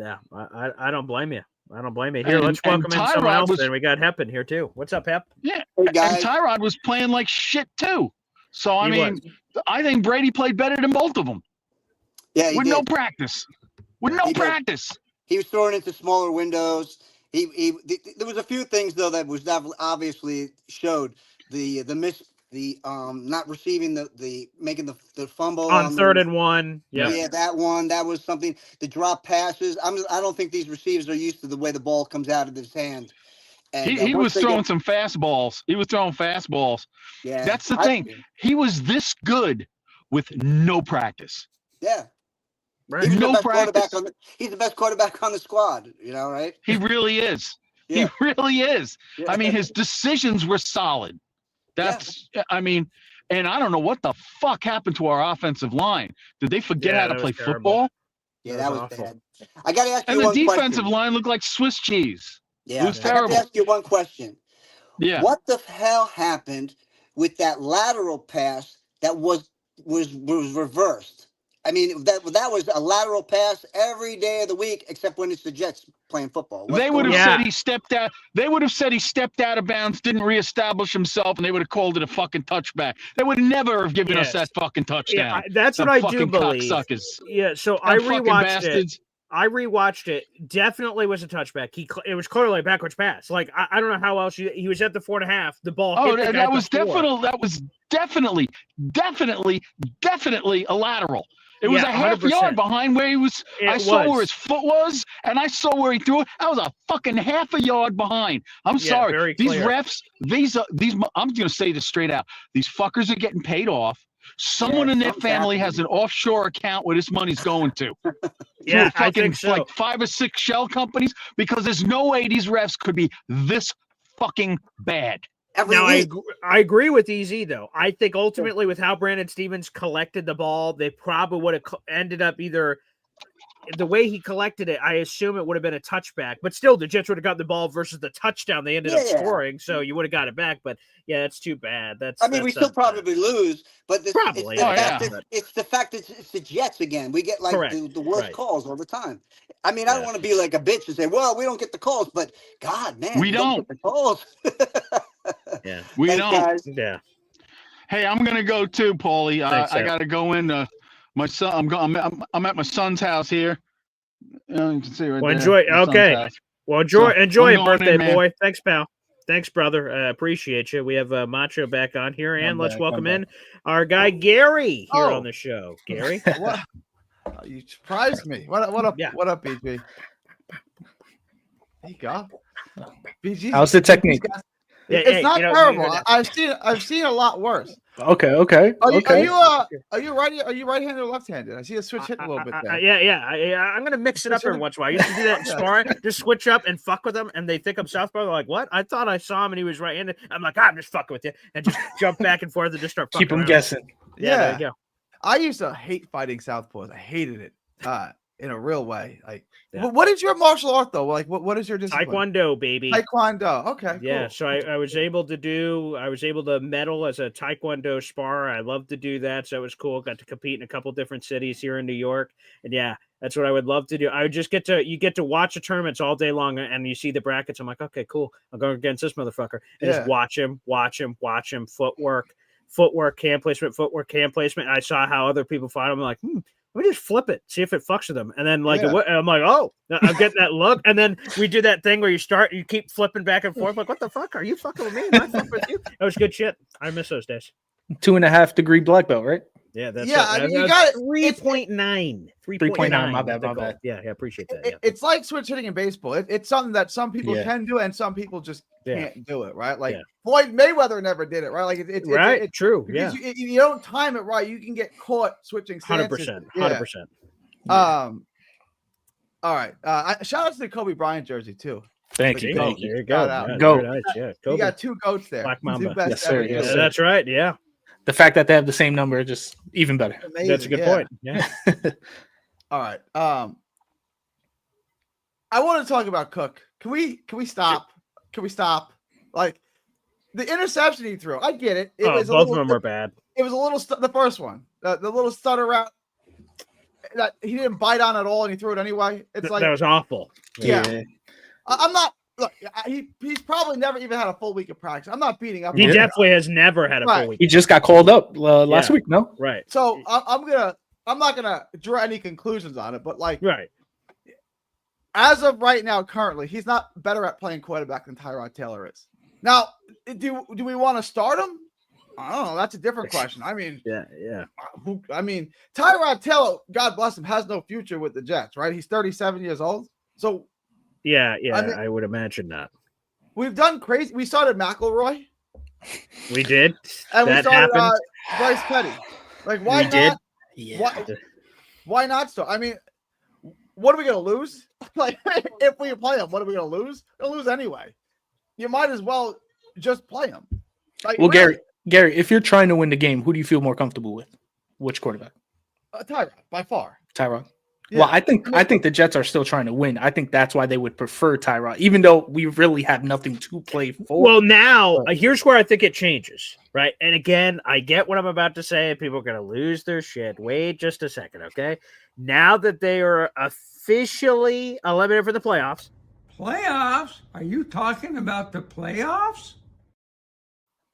Yeah, I don't blame you. I don't blame you. Here, let's welcome in someone else. And we got Hep in here too. What's up, Hep? Yeah, and Tyrod was playing like shit too. So I think Brady played better than both of them. Yeah, with no practice. With no practice. He was throwing into smaller windows. There was a few things though that was obviously showed the not receiving making the fumble on 3rd and 1. Yeah, that was something. The drop passes. I don't think these receivers are used to the way the ball comes out of his hand. And he was throwing some fastballs. He was throwing fastballs. Yeah, that's the thing. He was this good with no practice. Yeah, right. He's the best quarterback on the squad. You know, right? He really is. Yeah. He really is. Yeah. I mean, his decisions were solid. That's. Yeah. I mean, and I don't know what the fuck happened to our offensive line. Did they forget how to play football? Yeah, that was bad. I got to ask you one question. And the defensive question. line looked like Swiss cheese. Yeah, it was terrible. I got to ask you one question. Yeah. What the hell happened with that lateral pass that was reversed? I mean, that was a lateral pass every day of the week, except when it's the Jets playing football. They would have said he stepped out. They would have said he stepped out of bounds, didn't reestablish himself, and they would have called it a fucking touchback. They would never have given us that fucking touchdown. Yeah, that's what I do believe. Cocksuckers. Yeah, so I rewatched it. I rewatched it. Definitely was a touchback. It was clearly a backwards pass. Like I don't know how else he was at the 4.5. The ball. That was definitely a lateral. It was a half yard behind where he was. I saw where his foot was, and I saw where he threw it. That was a fucking half a yard behind. I'm sorry. These refs, these. I'm going to say this straight out. These fuckers are getting paid off. Someone in their family has an offshore account where this money's going to. Yeah, I think so. Like 5 or 6 shell companies, because there's no way these refs could be this fucking bad. Now, I agree with EZ, though. I think ultimately with how Brandon Stevens collected the ball, they probably would have ended up either the way he collected it, I assume it would have been a touchback. But still, the Jets would have gotten the ball versus the touchdown they ended up scoring, so you would have got it back. But, yeah, it's too bad. We still probably lose, but it's the fact that it's the Jets again. We get, like, the worst calls all the time. I mean, I don't want to be like a bitch and say, well, we don't get the calls, but, God, man. We don't. Get the calls. Yeah. We don't. Guys. Yeah. Hey, I'm gonna go too, Paulie. I gotta go in. My son. I'm at my son's house here. You can see right there. Enjoy. Okay. Well, enjoy your birthday, boy. Thanks, pal. Thanks, brother. Appreciate you. We have Macho back on here, and let's welcome in our guy Gary here on the show. Gary, what? You surprised me. What up? Yeah. What up, BG? There you go. BG. How's the technique? It's not you know, terrible. I've seen a lot worse. Okay. Are Okay. you right-handed or left-handed? I see a switch hitting a little bit there. I'm gonna mix it up every once in a while. I used to do that in sparring, just switch up and fuck with them, and they think I'm southpaw. They're like, "What? I thought I saw him and he was right-handed." I'm like, "I'm just fucking with you," and just jump back and forth and just start fucking Keep them around. guessing. Yeah, there you go. I used to hate fighting southpaws. I hated it in a real way. Like, what is your martial art though? Like, what is your discipline? Taekwondo, baby. Taekwondo. Okay. Yeah, Cool. so I was able to medal as a Taekwondo spar. I love to do that, so it was cool. Got to compete in a couple different cities here in New York, and yeah, that's what I would love to do. I would just get to watch the tournaments all day long, and you see the brackets. I'm like, okay, cool. I'm going against this motherfucker, and just watch him. Footwork, hand placement. I saw how other people fight. I'm like, let me just flip it, see if it fucks with them. And then I'm like, oh, I'm getting that look. And then we do that thing where you keep flipping back and forth. Like, what the fuck? Are you fucking with me? Am I fucking with you? That was good shit. I miss those days. 2.5 degree black belt, right? Yeah, that's I mean, you got it. 3.9. 3.9. My bad. Yeah, I appreciate that. It's like switch hitting in baseball. It's something that some people can do and some people just can't do it, right? Like Floyd Mayweather never did it, right? Like it's right. It's true. Yeah. You don't time it right, you can get caught switching stances. 100%. All right. Shout out to the Kobe Bryant jersey too. Thank you. There you go. Yeah, go. Nice. Yeah, you got two goats there. Black Mamba. Yes, sir. Yes, sir. That's right. Yeah. The fact that they have the same number, just even better. Amazing, that's a good point. Yeah. All right. I want to talk about Cook. Can we stop? Can we stop? Like the interception he threw. I get it. Both of them were bad. It was a little the first one. The little stutter route that he didn't bite on at all, and he threw it anyway. It's like that was awful. Yeah. I'm not. Look, he's probably never even had a full week of practice. I'm not beating up. He definitely has never had a full week. He just got called up last week. No, right. So I'm not gonna draw any conclusions on it, but like, right. As of right now, currently, he's not better at playing quarterback than Tyrod Taylor is. Now, do we want to start him? I don't know. That's a different question. I mean, yeah. Tyrod Taylor, God bless him, has no future with the Jets, right? He's 37 years old. So, yeah. I would imagine not. We've done crazy. We started McElroy. We did. And we started Bryce Petty. Like, why not? Did. Yeah. Why not start? I mean, what are we going to lose? Like, if we play him, what are we going to lose? We'll lose anyway. You might as well just play him. Like, well, really. Gary, if you're trying to win the game, who do you feel more comfortable with? Which quarterback? Tyrod, by far. Tyrod. Yeah. Well, I think the Jets are still trying to win. I think that's why they would prefer Tyrod, even though we really have nothing to play for. Well, now here's where I think it changes, right? And again, I get what I'm about to say. People are going to lose their shit. Wait just a second, okay? Now that they are officially eliminated for the playoffs. Playoffs? Are you talking about the playoffs?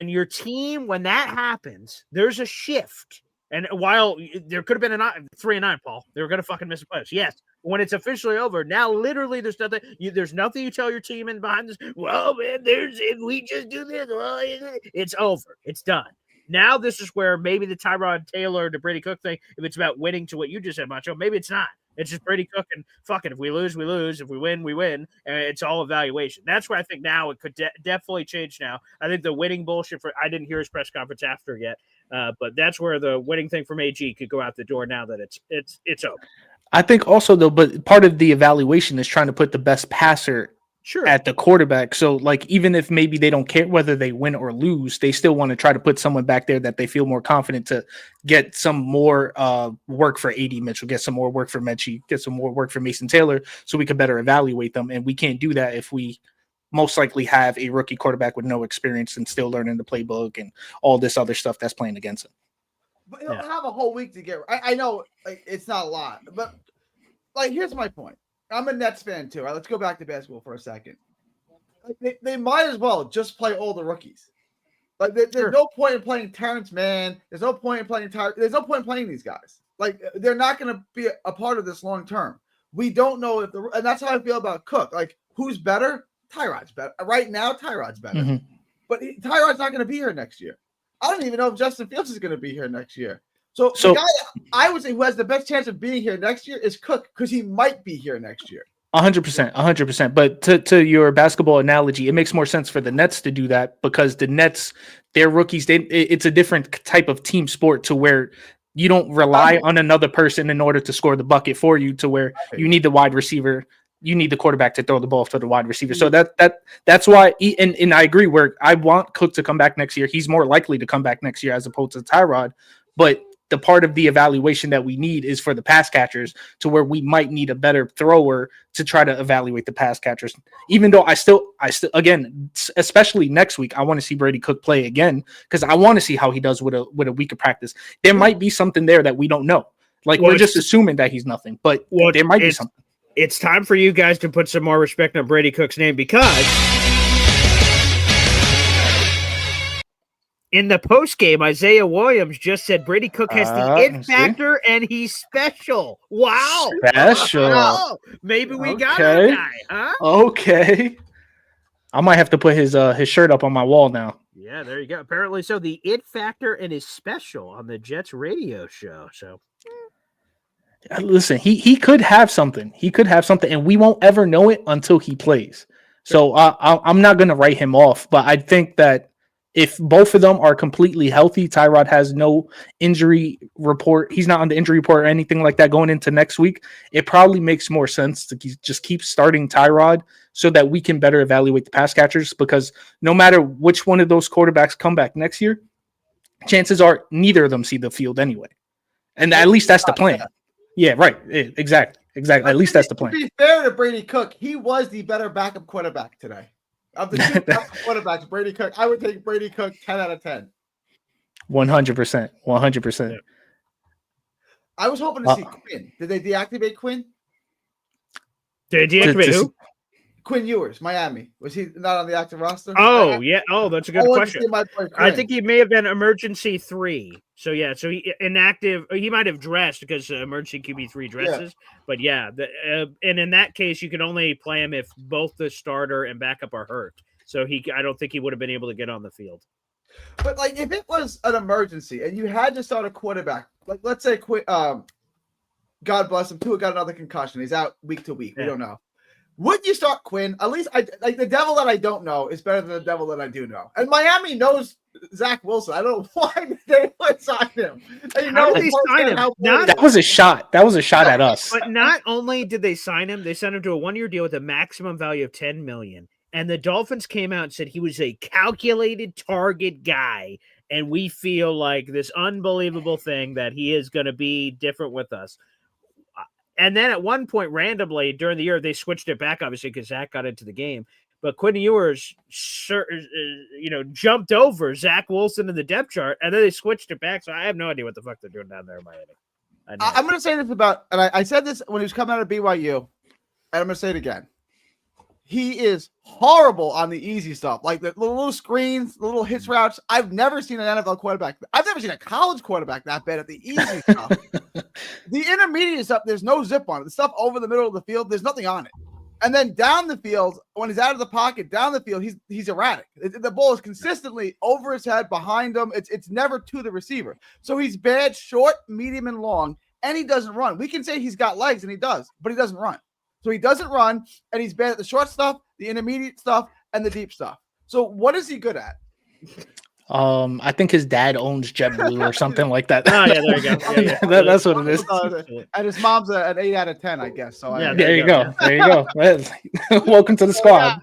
And your team, when that happens, there's a shift. And while there could have been 3-9, Paul, they were going to fucking miss the playoffs. Yes. When it's officially over, now literally there's nothing. There's nothing you tell your team in behind this. Well, man, if we just do this, well, it's over. It's done. Now this is where maybe the Tyrod Taylor to Brady Cook thing, if it's about winning to what you just said, Macho, maybe it's not. It's just Brady Cook and fuck it. If we lose, we lose. If we win, we win. And it's all evaluation. That's where I think now it could definitely change now. I think the winning bullshit I didn't hear his press conference after yet, but that's where the winning thing from AG could go out the door now that it's over. I think also though, but part of the evaluation is trying to put the best passer at the quarterback. So like, even if maybe they don't care whether they win or lose, they still want to try to put someone back there that they feel more confident to get some more work for AD Mitchell, get some more work for Mechie, get some more work for Mason Taylor, so we can better evaluate them. And we can't do that if we most likely have a rookie quarterback with no experience and still learning the playbook and all this other stuff that's playing against him. But he'll have a whole week to get. I know like, it's not a lot, but like, here's my point. I'm a Nets fan too. All right, let's go back to basketball for a second. Like, they might as well just play all the rookies. Like there's no point in playing Terrence Mann. There's no point in playing There's no point in playing these guys. Like they're not going to be a part of this long term. We don't know if and that's how I feel about Cook. Like who's better? Tyrod's better right now. Tyrod's better, but Tyrod's not going to be here next year. I don't even know if Justin Fields is going to be here next year. So the guy I would say who has the best chance of being here next year is Cook because he might be here next year. 100%. But to your basketball analogy, it makes more sense for the Nets to do that because the Nets, their rookies, it's a different type of team sport to where you don't rely on another person in order to score the bucket for you, to where you need the wide receiver, you need the quarterback to throw the ball to the wide receiver. So that's why, and I agree, where I want Cook to come back next year. He's more likely to come back next year as opposed to Tyrod, but the part of the evaluation that we need is for the pass catchers, to where we might need a better thrower to try to evaluate the pass catchers. Even though I still, again, especially next week, I want to see Brady Cook play again because I want to see how he does with a week of practice. There might be something there that we don't know. Like, we're just assuming that he's nothing, but there might be something. It's time for you guys to put some more respect on Brady Cook's name, because in the postgame, Isaiah Williams just said Brady Cook has the it factor and he's special. Wow. Special. Wow. Maybe we got our guy, huh? Okay. I might have to put his shirt up on my wall now. Yeah, there you go. Apparently so. The it factor and is special on the Jets radio show. So listen, he could have something. He could have something, and we won't ever know it until he plays. So I'm not going to write him off, but I think that if both of them are completely healthy, Tyrod has no injury report, he's not on the injury report or anything like that going into next week, it probably makes more sense to just keep starting Tyrod so that we can better evaluate the pass catchers, because no matter which one of those quarterbacks come back next year, chances are neither of them see the field anyway. And at least that's the plan. Yeah, right. Exactly. At least that's the plan. To be fair to Brady Cook, he was the better backup quarterback today. Of the two quarterbacks, Brady Cook, I would take Brady Cook 10 out of 10. 100%. 100%. I was hoping to see Quinn. Did they deactivate Quinn? Did they deactivate who? Quinn Ewers, Miami. Was he not on the active roster? Oh, yeah. Oh, that's a good question. I think he may have been emergency 3. So, yeah. So, he inactive. He might have dressed because emergency QB3 dresses. Yeah. But, yeah. And in that case, you can only play him if both the starter and backup are hurt. So, I don't think he would have been able to get on the field. But, like, if it was an emergency and you had to start a quarterback, like, let's say, God bless him, Tua got another concussion. He's out week to week. We don't know. Would you start Quinn? At least the devil that I don't know is better than the devil that I do know. And Miami knows Zach Wilson. I don't know why they would sign him. How did they sign him? That was a shot. That was a shot at us. But not only did they sign him, they signed him to a 1-year deal with a maximum value of $10 million. And the Dolphins came out and said he was a calculated target guy. And we feel like this unbelievable thing that he is going to be different with us. And then at one point, randomly during the year, they switched it back, obviously, because Zach got into the game. But Quinn Ewers, jumped over Zach Wilson in the depth chart, and then they switched it back. So I have no idea what the fuck they're doing down there in Miami. I'm going to say this about, and I said this when he was coming out of BYU, and I'm going to say it again. He is horrible on the easy stuff, like the little screens, the little hits routes. I've never seen an NFL quarterback. I've never seen a college quarterback that bad at the easy stuff. The intermediate stuff, there's no zip on it. The stuff over the middle of the field, there's nothing on it. And then down the field, when he's out of the pocket, down the field, he's erratic. The ball is consistently over his head, behind him. It's never to the receiver. So he's bad, short, medium, and long, and he doesn't run. We can say he's got legs, and he does, but he doesn't run. So he doesn't run, and he's bad at the short stuff, the intermediate stuff, and the deep stuff. So what is he good at? I think his dad owns JetBlue or something like that. Oh, yeah, there you go. Yeah. That's what it is. And his mom's an 8 out of 10, I guess. So yeah, there you go. There you go. Welcome to the squad.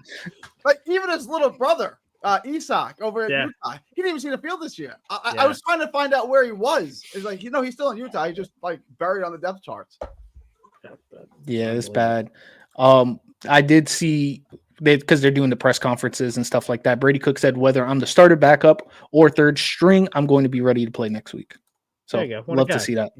Like even his little brother, Isak, over at Utah, he didn't even see the field this year. I was trying to find out where he was. It's like, he's still in Utah. He's just like buried on the depth charts. Yeah, it's bad. I did see because they're doing the press conferences and stuff like that. Brady Cook said, whether I'm the starter, backup, or third string, I'm going to be ready to play next week. So love to see that.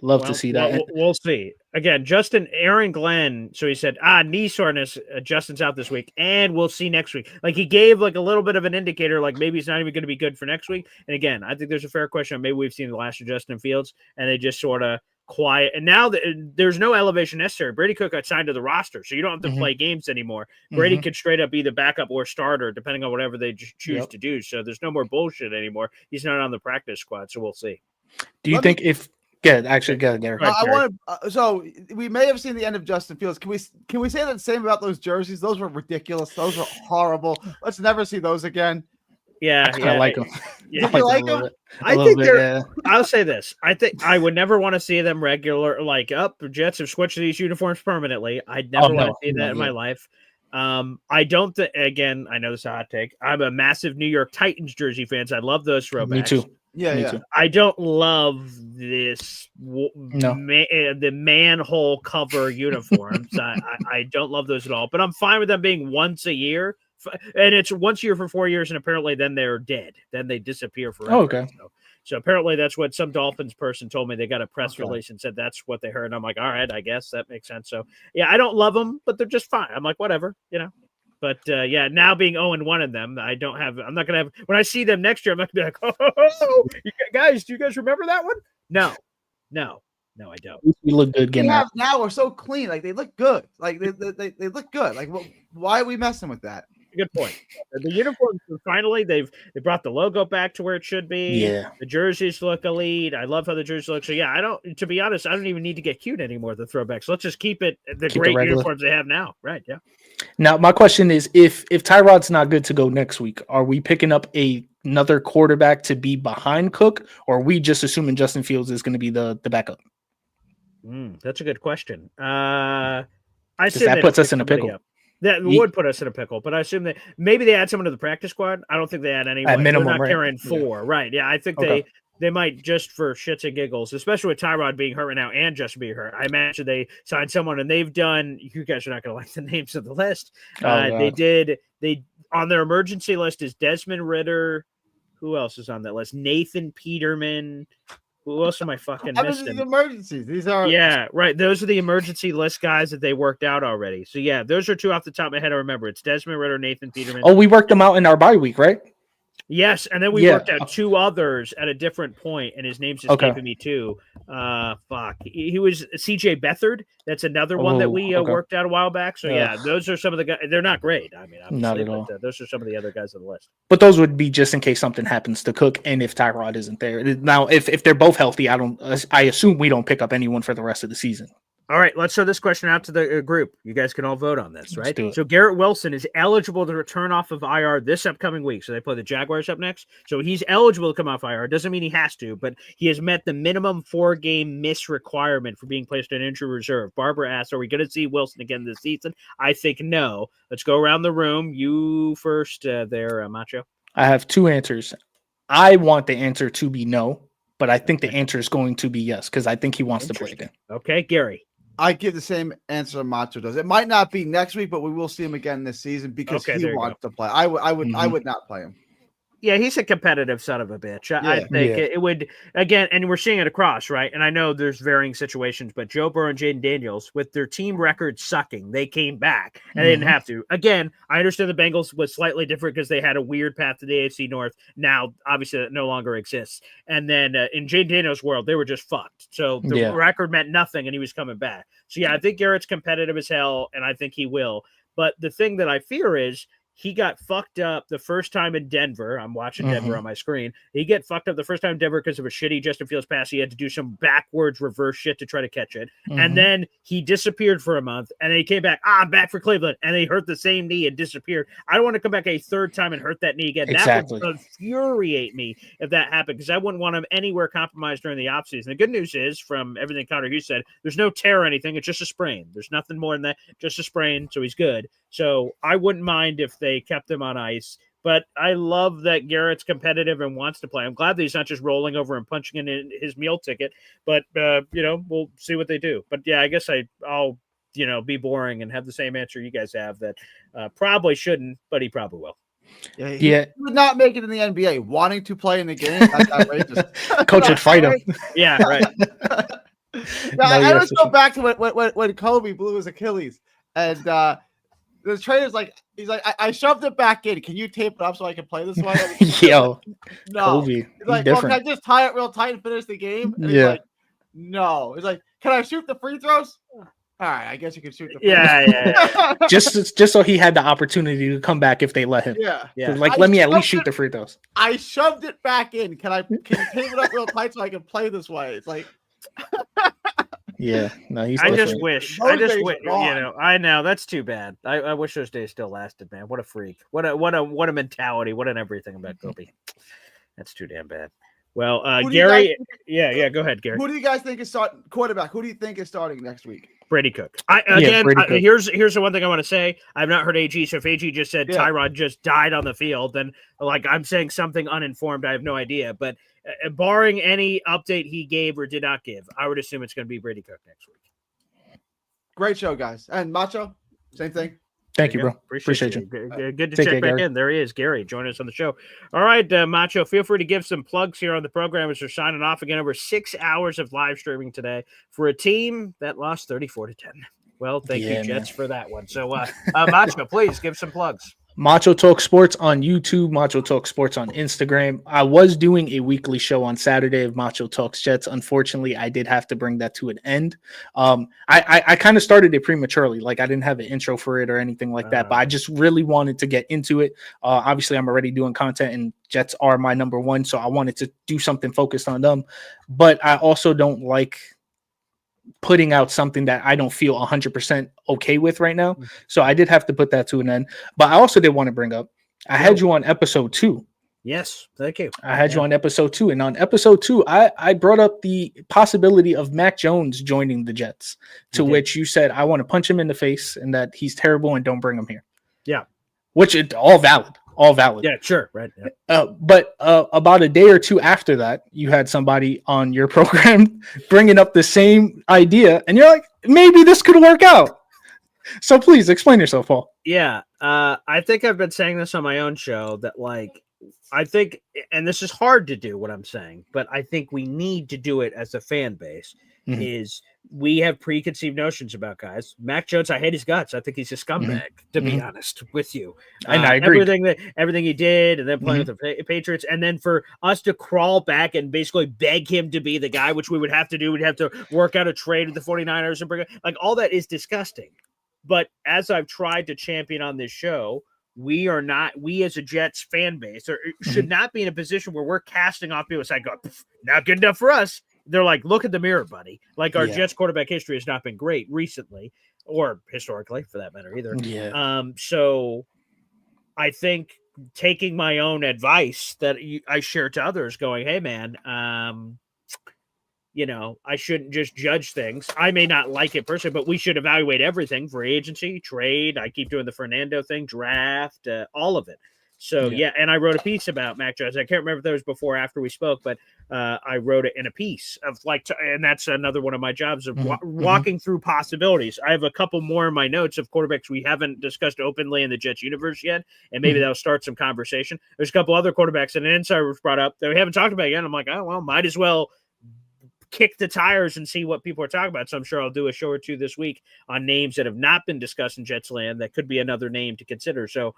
Love to see that. We'll see. Again, Aaron Glenn. So he said, knee soreness. Justin's out this week, and we'll see next week. Like he gave like a little bit of an indicator, like maybe he's not even going to be good for next week. And again, I think there's a fair question. Maybe we've seen the last of Justin Fields, and they just sort of quiet. And now there's no elevation necessary. Brady Cook got signed to the roster, so you don't have to play games anymore. Brady could straight up be the backup or starter, depending on whatever they choose to do. So there's no more bullshit anymore. He's not on the practice squad, so we'll see. Do you think if Good, actually, good, Gary. Right, I Gary. want so we may have seen the end of Justin Fields. Can we say the same about those jerseys? Those were ridiculous. Those were horrible. Let's never see those again. Yeah, I kind of like them. Yeah. You like them? I think they're. I'll say this. I think I would never want to see them regular. Like, the Jets have switched these uniforms permanently. I'd never want to see that in my life. I don't. Again, I know this is a hot take. I'm a massive New York Titans jersey fan. So I love those throwbacks. Me too. Yeah, Me yeah. too. I don't love this the manhole cover uniforms. I don't love those at all. But I'm fine with them being once a year, and it's once a year for 4 years, and apparently then they're dead. Then they disappear forever. Oh, okay. So apparently that's what some Dolphins person told me. They got a press release and said that's what they heard. And I'm like, all right, I guess that makes sense. So yeah, I don't love them, but they're just fine. I'm like, whatever, But yeah, now being 0-1 in them, I'm not gonna have. When I see them next year, I'm not gonna be like, oh, guys, do you guys remember that one? No, I don't. We look good They getting have out. now are so clean. Like they look good. Like they look good. Like why are we messing with that? Good point. The uniforms finally they brought the logo back to where it should be. Yeah. The jerseys look elite. I love how the jerseys look. So yeah, to be honest, I don't even need to get cute anymore. The throwbacks. Let's just keep it the great uniforms they have now. Right? Yeah. Now my question is, if Tyrod's not good to go next week, are we picking up another quarterback to be behind Cook, or are we just assuming Justin Fields is going to be the backup? That's a good question. I assume that puts us in a pickle. That would put us in a pickle, but I assume that maybe they add someone to the practice squad. I don't think they add anyone. At minimum, they're not right? carrying 4, right? Yeah, I think they might just for shits and giggles, especially with Tyrod being hurt right now and Justin being hurt. I imagine they signed someone and they've done. You guys are not going to like the names of the list. They on their emergency list is Desmond Ridder. Who else is on that list? Nathan Peterman. Who else am I fucking missing? These emergencies. These are right. Those are the emergency list guys that they worked out already. So yeah, those are 2 off the top of my head. I remember it's Desmond Ridder, Nathan Peterman. Oh, we worked them out in our bye week, right? Yes, and then we worked out 2 others at a different point, and his name's escaping me too. Fuck, he was CJ Beathard. That's another one that we worked out a while back. So yeah, those are some of the guys. They're not great. I mean, not at all. Those are some of the other guys on the list. But those would be just in case something happens to Cook, and if Tyrod isn't there. Now, if they're both healthy, I assume we don't pick up anyone for the rest of the season. All right, let's throw this question out to the group. You guys can all vote on this, right? So Garrett Wilson is eligible to return off of IR this upcoming week. So they play the Jaguars up next. So he's eligible to come off IR. Doesn't mean he has to, but he has met the minimum 4-game miss requirement for being placed on injury reserve. Barbara asked, are we going to see Wilson again this season? I think no. Let's go around the room. You first there, Macho. I have 2 answers. I want the answer to be no, but I think the answer is going to be yes, because I think he wants to play again. Okay, Gary. I give the same answer Macho does. It might not be next week, but we will see him again this season because he wants to play. I would not play him. Yeah, he's a competitive son of a bitch. I think it would, again, and we're seeing it across, right? And I know there's varying situations, but Joe Burrow and Jaden Daniels, with their team record sucking, they came back and they didn't have to. Again, I understand the Bengals was slightly different because they had a weird path to the AFC North. Now, obviously, that no longer exists. And then in Jaden Daniels' world, they were just fucked. So the record meant nothing, and he was coming back. So yeah, I think Garrett's competitive as hell, and I think he will. But the thing that I fear is, he got fucked up the first time in Denver. I'm watching Denver on my screen. He get fucked up the first time in Denver because of a shitty Justin Fields pass. He had to do some backwards reverse shit to try to catch it. And then he disappeared for a month, and then he came back. I'm back for Cleveland. And he hurt the same knee and disappeared. I don't want to come back a third time and hurt that knee again. Exactly. That would infuriate me if that happened, because I wouldn't want him anywhere compromised during the offseason. The good news is, from everything Connor Hughes said, there's no tear or anything. It's just a sprain. There's nothing more than that. Just a sprain, so he's good. So I wouldn't mind if they kept him on ice. But I love that Garrett's competitive and wants to play. I'm glad that he's not just rolling over and punching in his meal ticket. But, we'll see what they do. But, yeah, I guess I'll be boring and have the same answer you guys have, that probably shouldn't, but he probably will. He would not make it in the NBA. Wanting to play in the game, that's outrageous. Coach would fight him. Yeah, right. I just go back to when Kobe blew his Achilles, and the trainer's like, he's like, I shoved it back in. Can you tape it up so I can play this one? Yo, no. Kobe. He's like, well, can I just tie it real tight and finish the game? And he's like, no. He's like, can I shoot the free throws? All right, I guess you can shoot the free throws. Just so he had the opportunity to come back if they let him. Yeah. Like, let me at least shoot the free throws. I shoved it back in. Can you tape it up real tight so I can play this way? It's like, Yeah, no, he's I different. just wish. Those I just days wish. are gone. I know that's too bad. I wish those days still lasted, man. What a freak. What a mentality. What an everything about Kobe. That's too damn bad. Well, Who do you guys Gary. Yeah. Go ahead, Gary. Who do you guys think is starting quarterback? Who do you think is starting next week? Brady Cook. Brady Cook. Here's the one thing I want to say. I've not heard AG. So if AG just said Yeah. Tyrod just died on the field, then like I'm saying something uninformed. I have no idea. But barring any update he gave or did not give, I would assume it's going to be Brady Cook next week. Great show, guys. And Macho, same thing. Thank you, bro. Appreciate you. Good to Take check care, back Gary. in. There he is, Gary, joining us on the show. All right, Macho, feel free to give some plugs here on the program as we're signing off again. Over 6 hours of live streaming today for a team that lost 34-10. Well, thank you, Jets, for that one. So, Macho, please give some plugs. Macho Talk Sports on YouTube, Macho Talk Sports on Instagram. I was doing a weekly show on Saturday of Macho Talks Jets. Unfortunately, I did have to bring that to an end. I kind of started it prematurely. Like I didn't have an intro for it or anything like that, but I just really wanted to get into it. Obviously, I'm already doing content and Jets are my number one, so I wanted to do something focused on them. But I also don't like putting out something that I don't feel 100% okay with right now. So I did have to put that to an end. But I also did want to bring up, I had you on episode 2. Yes, thank you. I had you on episode 2. And on episode 2, I brought up the possibility of Mac Jones joining the Jets, to which you said, I want to punch him in the face and that he's terrible and don't bring him here. Yeah. Which is all valid. All valid. Yeah, sure. Right. Yeah. But about a day or two after that, you had somebody on your program bringing up the same idea, and you're like, maybe this could work out. So please explain yourself, Paul. Yeah. I think I've been saying this on my own show that, like, I think, and this is hard to do what I'm saying, but I think we need to do it as a fan base, is we have preconceived notions about guys. Mac Jones, I hate his guts. I think he's a scumbag, to be honest with you. And I agree. Everything he did, and then playing with the Patriots, and then for us to crawl back and basically beg him to be the guy, which we would have to do. We'd have to work out a trade with the 49ers and bring it. Like, all that is disgusting. But as I've tried to champion on this show, we as a Jets fan base should not be in a position where we're casting off people saying, not good enough for us. They're like, look at the mirror, buddy. Like, our Jets quarterback history has not been great recently, or historically for that matter either. Yeah. So I think taking my own advice that I share to others, going, hey man, I shouldn't just judge things. I may not like it personally, but we should evaluate everything: free agency, trade. I keep doing the Fernando thing, draft, all of it. So, and I wrote a piece about Mac Jones. I can't remember if that was before or after we spoke, but I wrote it in a piece of and that's another one of my jobs of walking through possibilities. I have a couple more in my notes of quarterbacks we haven't discussed openly in the Jets universe yet, and maybe that'll start some conversation. There's a couple other quarterbacks that an insider was brought up that we haven't talked about yet. I'm like, oh, well, might as well kick the tires and see what people are talking about. So I'm sure I'll do a show or two this week on names that have not been discussed in Jets land that could be another name to consider. So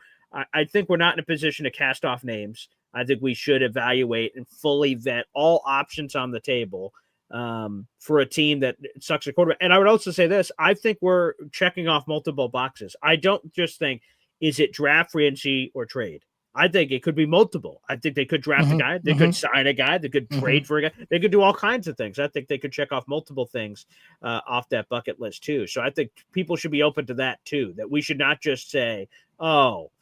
I think we're not in a position to cast off names. I think we should evaluate and fully vet all options on the table for a team that sucks at quarterback. And I would also say this: I think we're checking off multiple boxes. I don't just think, is it draft, free agency, or trade? I think it could be multiple. I think they could draft a guy. They could sign a guy. They could trade for a guy. They could do all kinds of things. I think they could check off multiple things off that bucket list too. So I think people should be open to that too, that we should not just say, oh,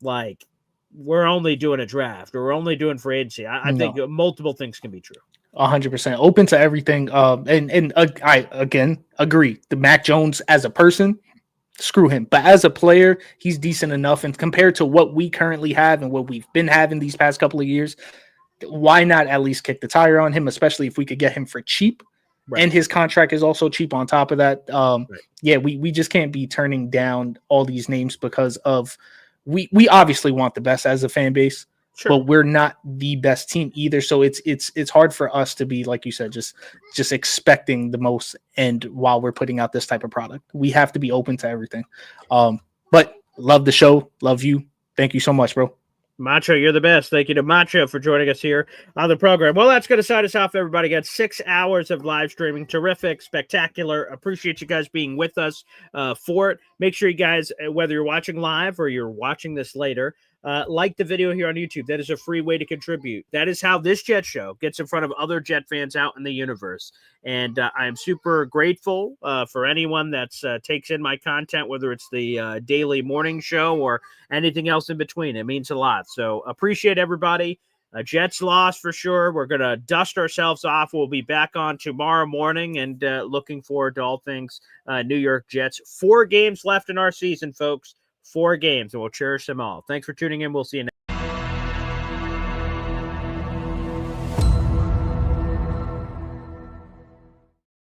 like we're only doing a draft or we're only doing free agency. I think multiple things can be true. 100% open to everything. I again agree. The Mac Jones as a person, screw him. But as a player, he's decent enough. And compared to what we currently have and what we've been having these past couple of years, why not at least kick the tire on him, especially if we could get him for cheap. Right. And his contract is also cheap on top of that. We just can't be turning down all these names because of we obviously want the best as a fan base. Sure. But we're not the best team either. So it's hard for us to be, like you said, just expecting the most. And while we're putting out this type of product, we have to be open to everything. But love the show. Love you. Thank you so much, bro. Macho, you're the best. Thank you to Macho for joining us here on the program. Well, that's going to sign us off, everybody. Got 6 hours of live streaming. Terrific, spectacular. Appreciate you guys being with us for it. Make sure you guys, whether you're watching live or you're watching this later, like the video here on YouTube. That is a free way to contribute. That is how this Jet show gets in front of other Jet fans out in the universe. And I am super grateful for anyone that takes in my content, whether it's the daily morning show or anything else in between. It means a lot. So appreciate everybody. Jets lost for sure. We're going to dust ourselves off. We'll be back on tomorrow morning and looking forward to all things New York Jets. 4 games left in our season, folks. 4 games, and we'll cherish them all. Thanks for tuning in. We'll see you next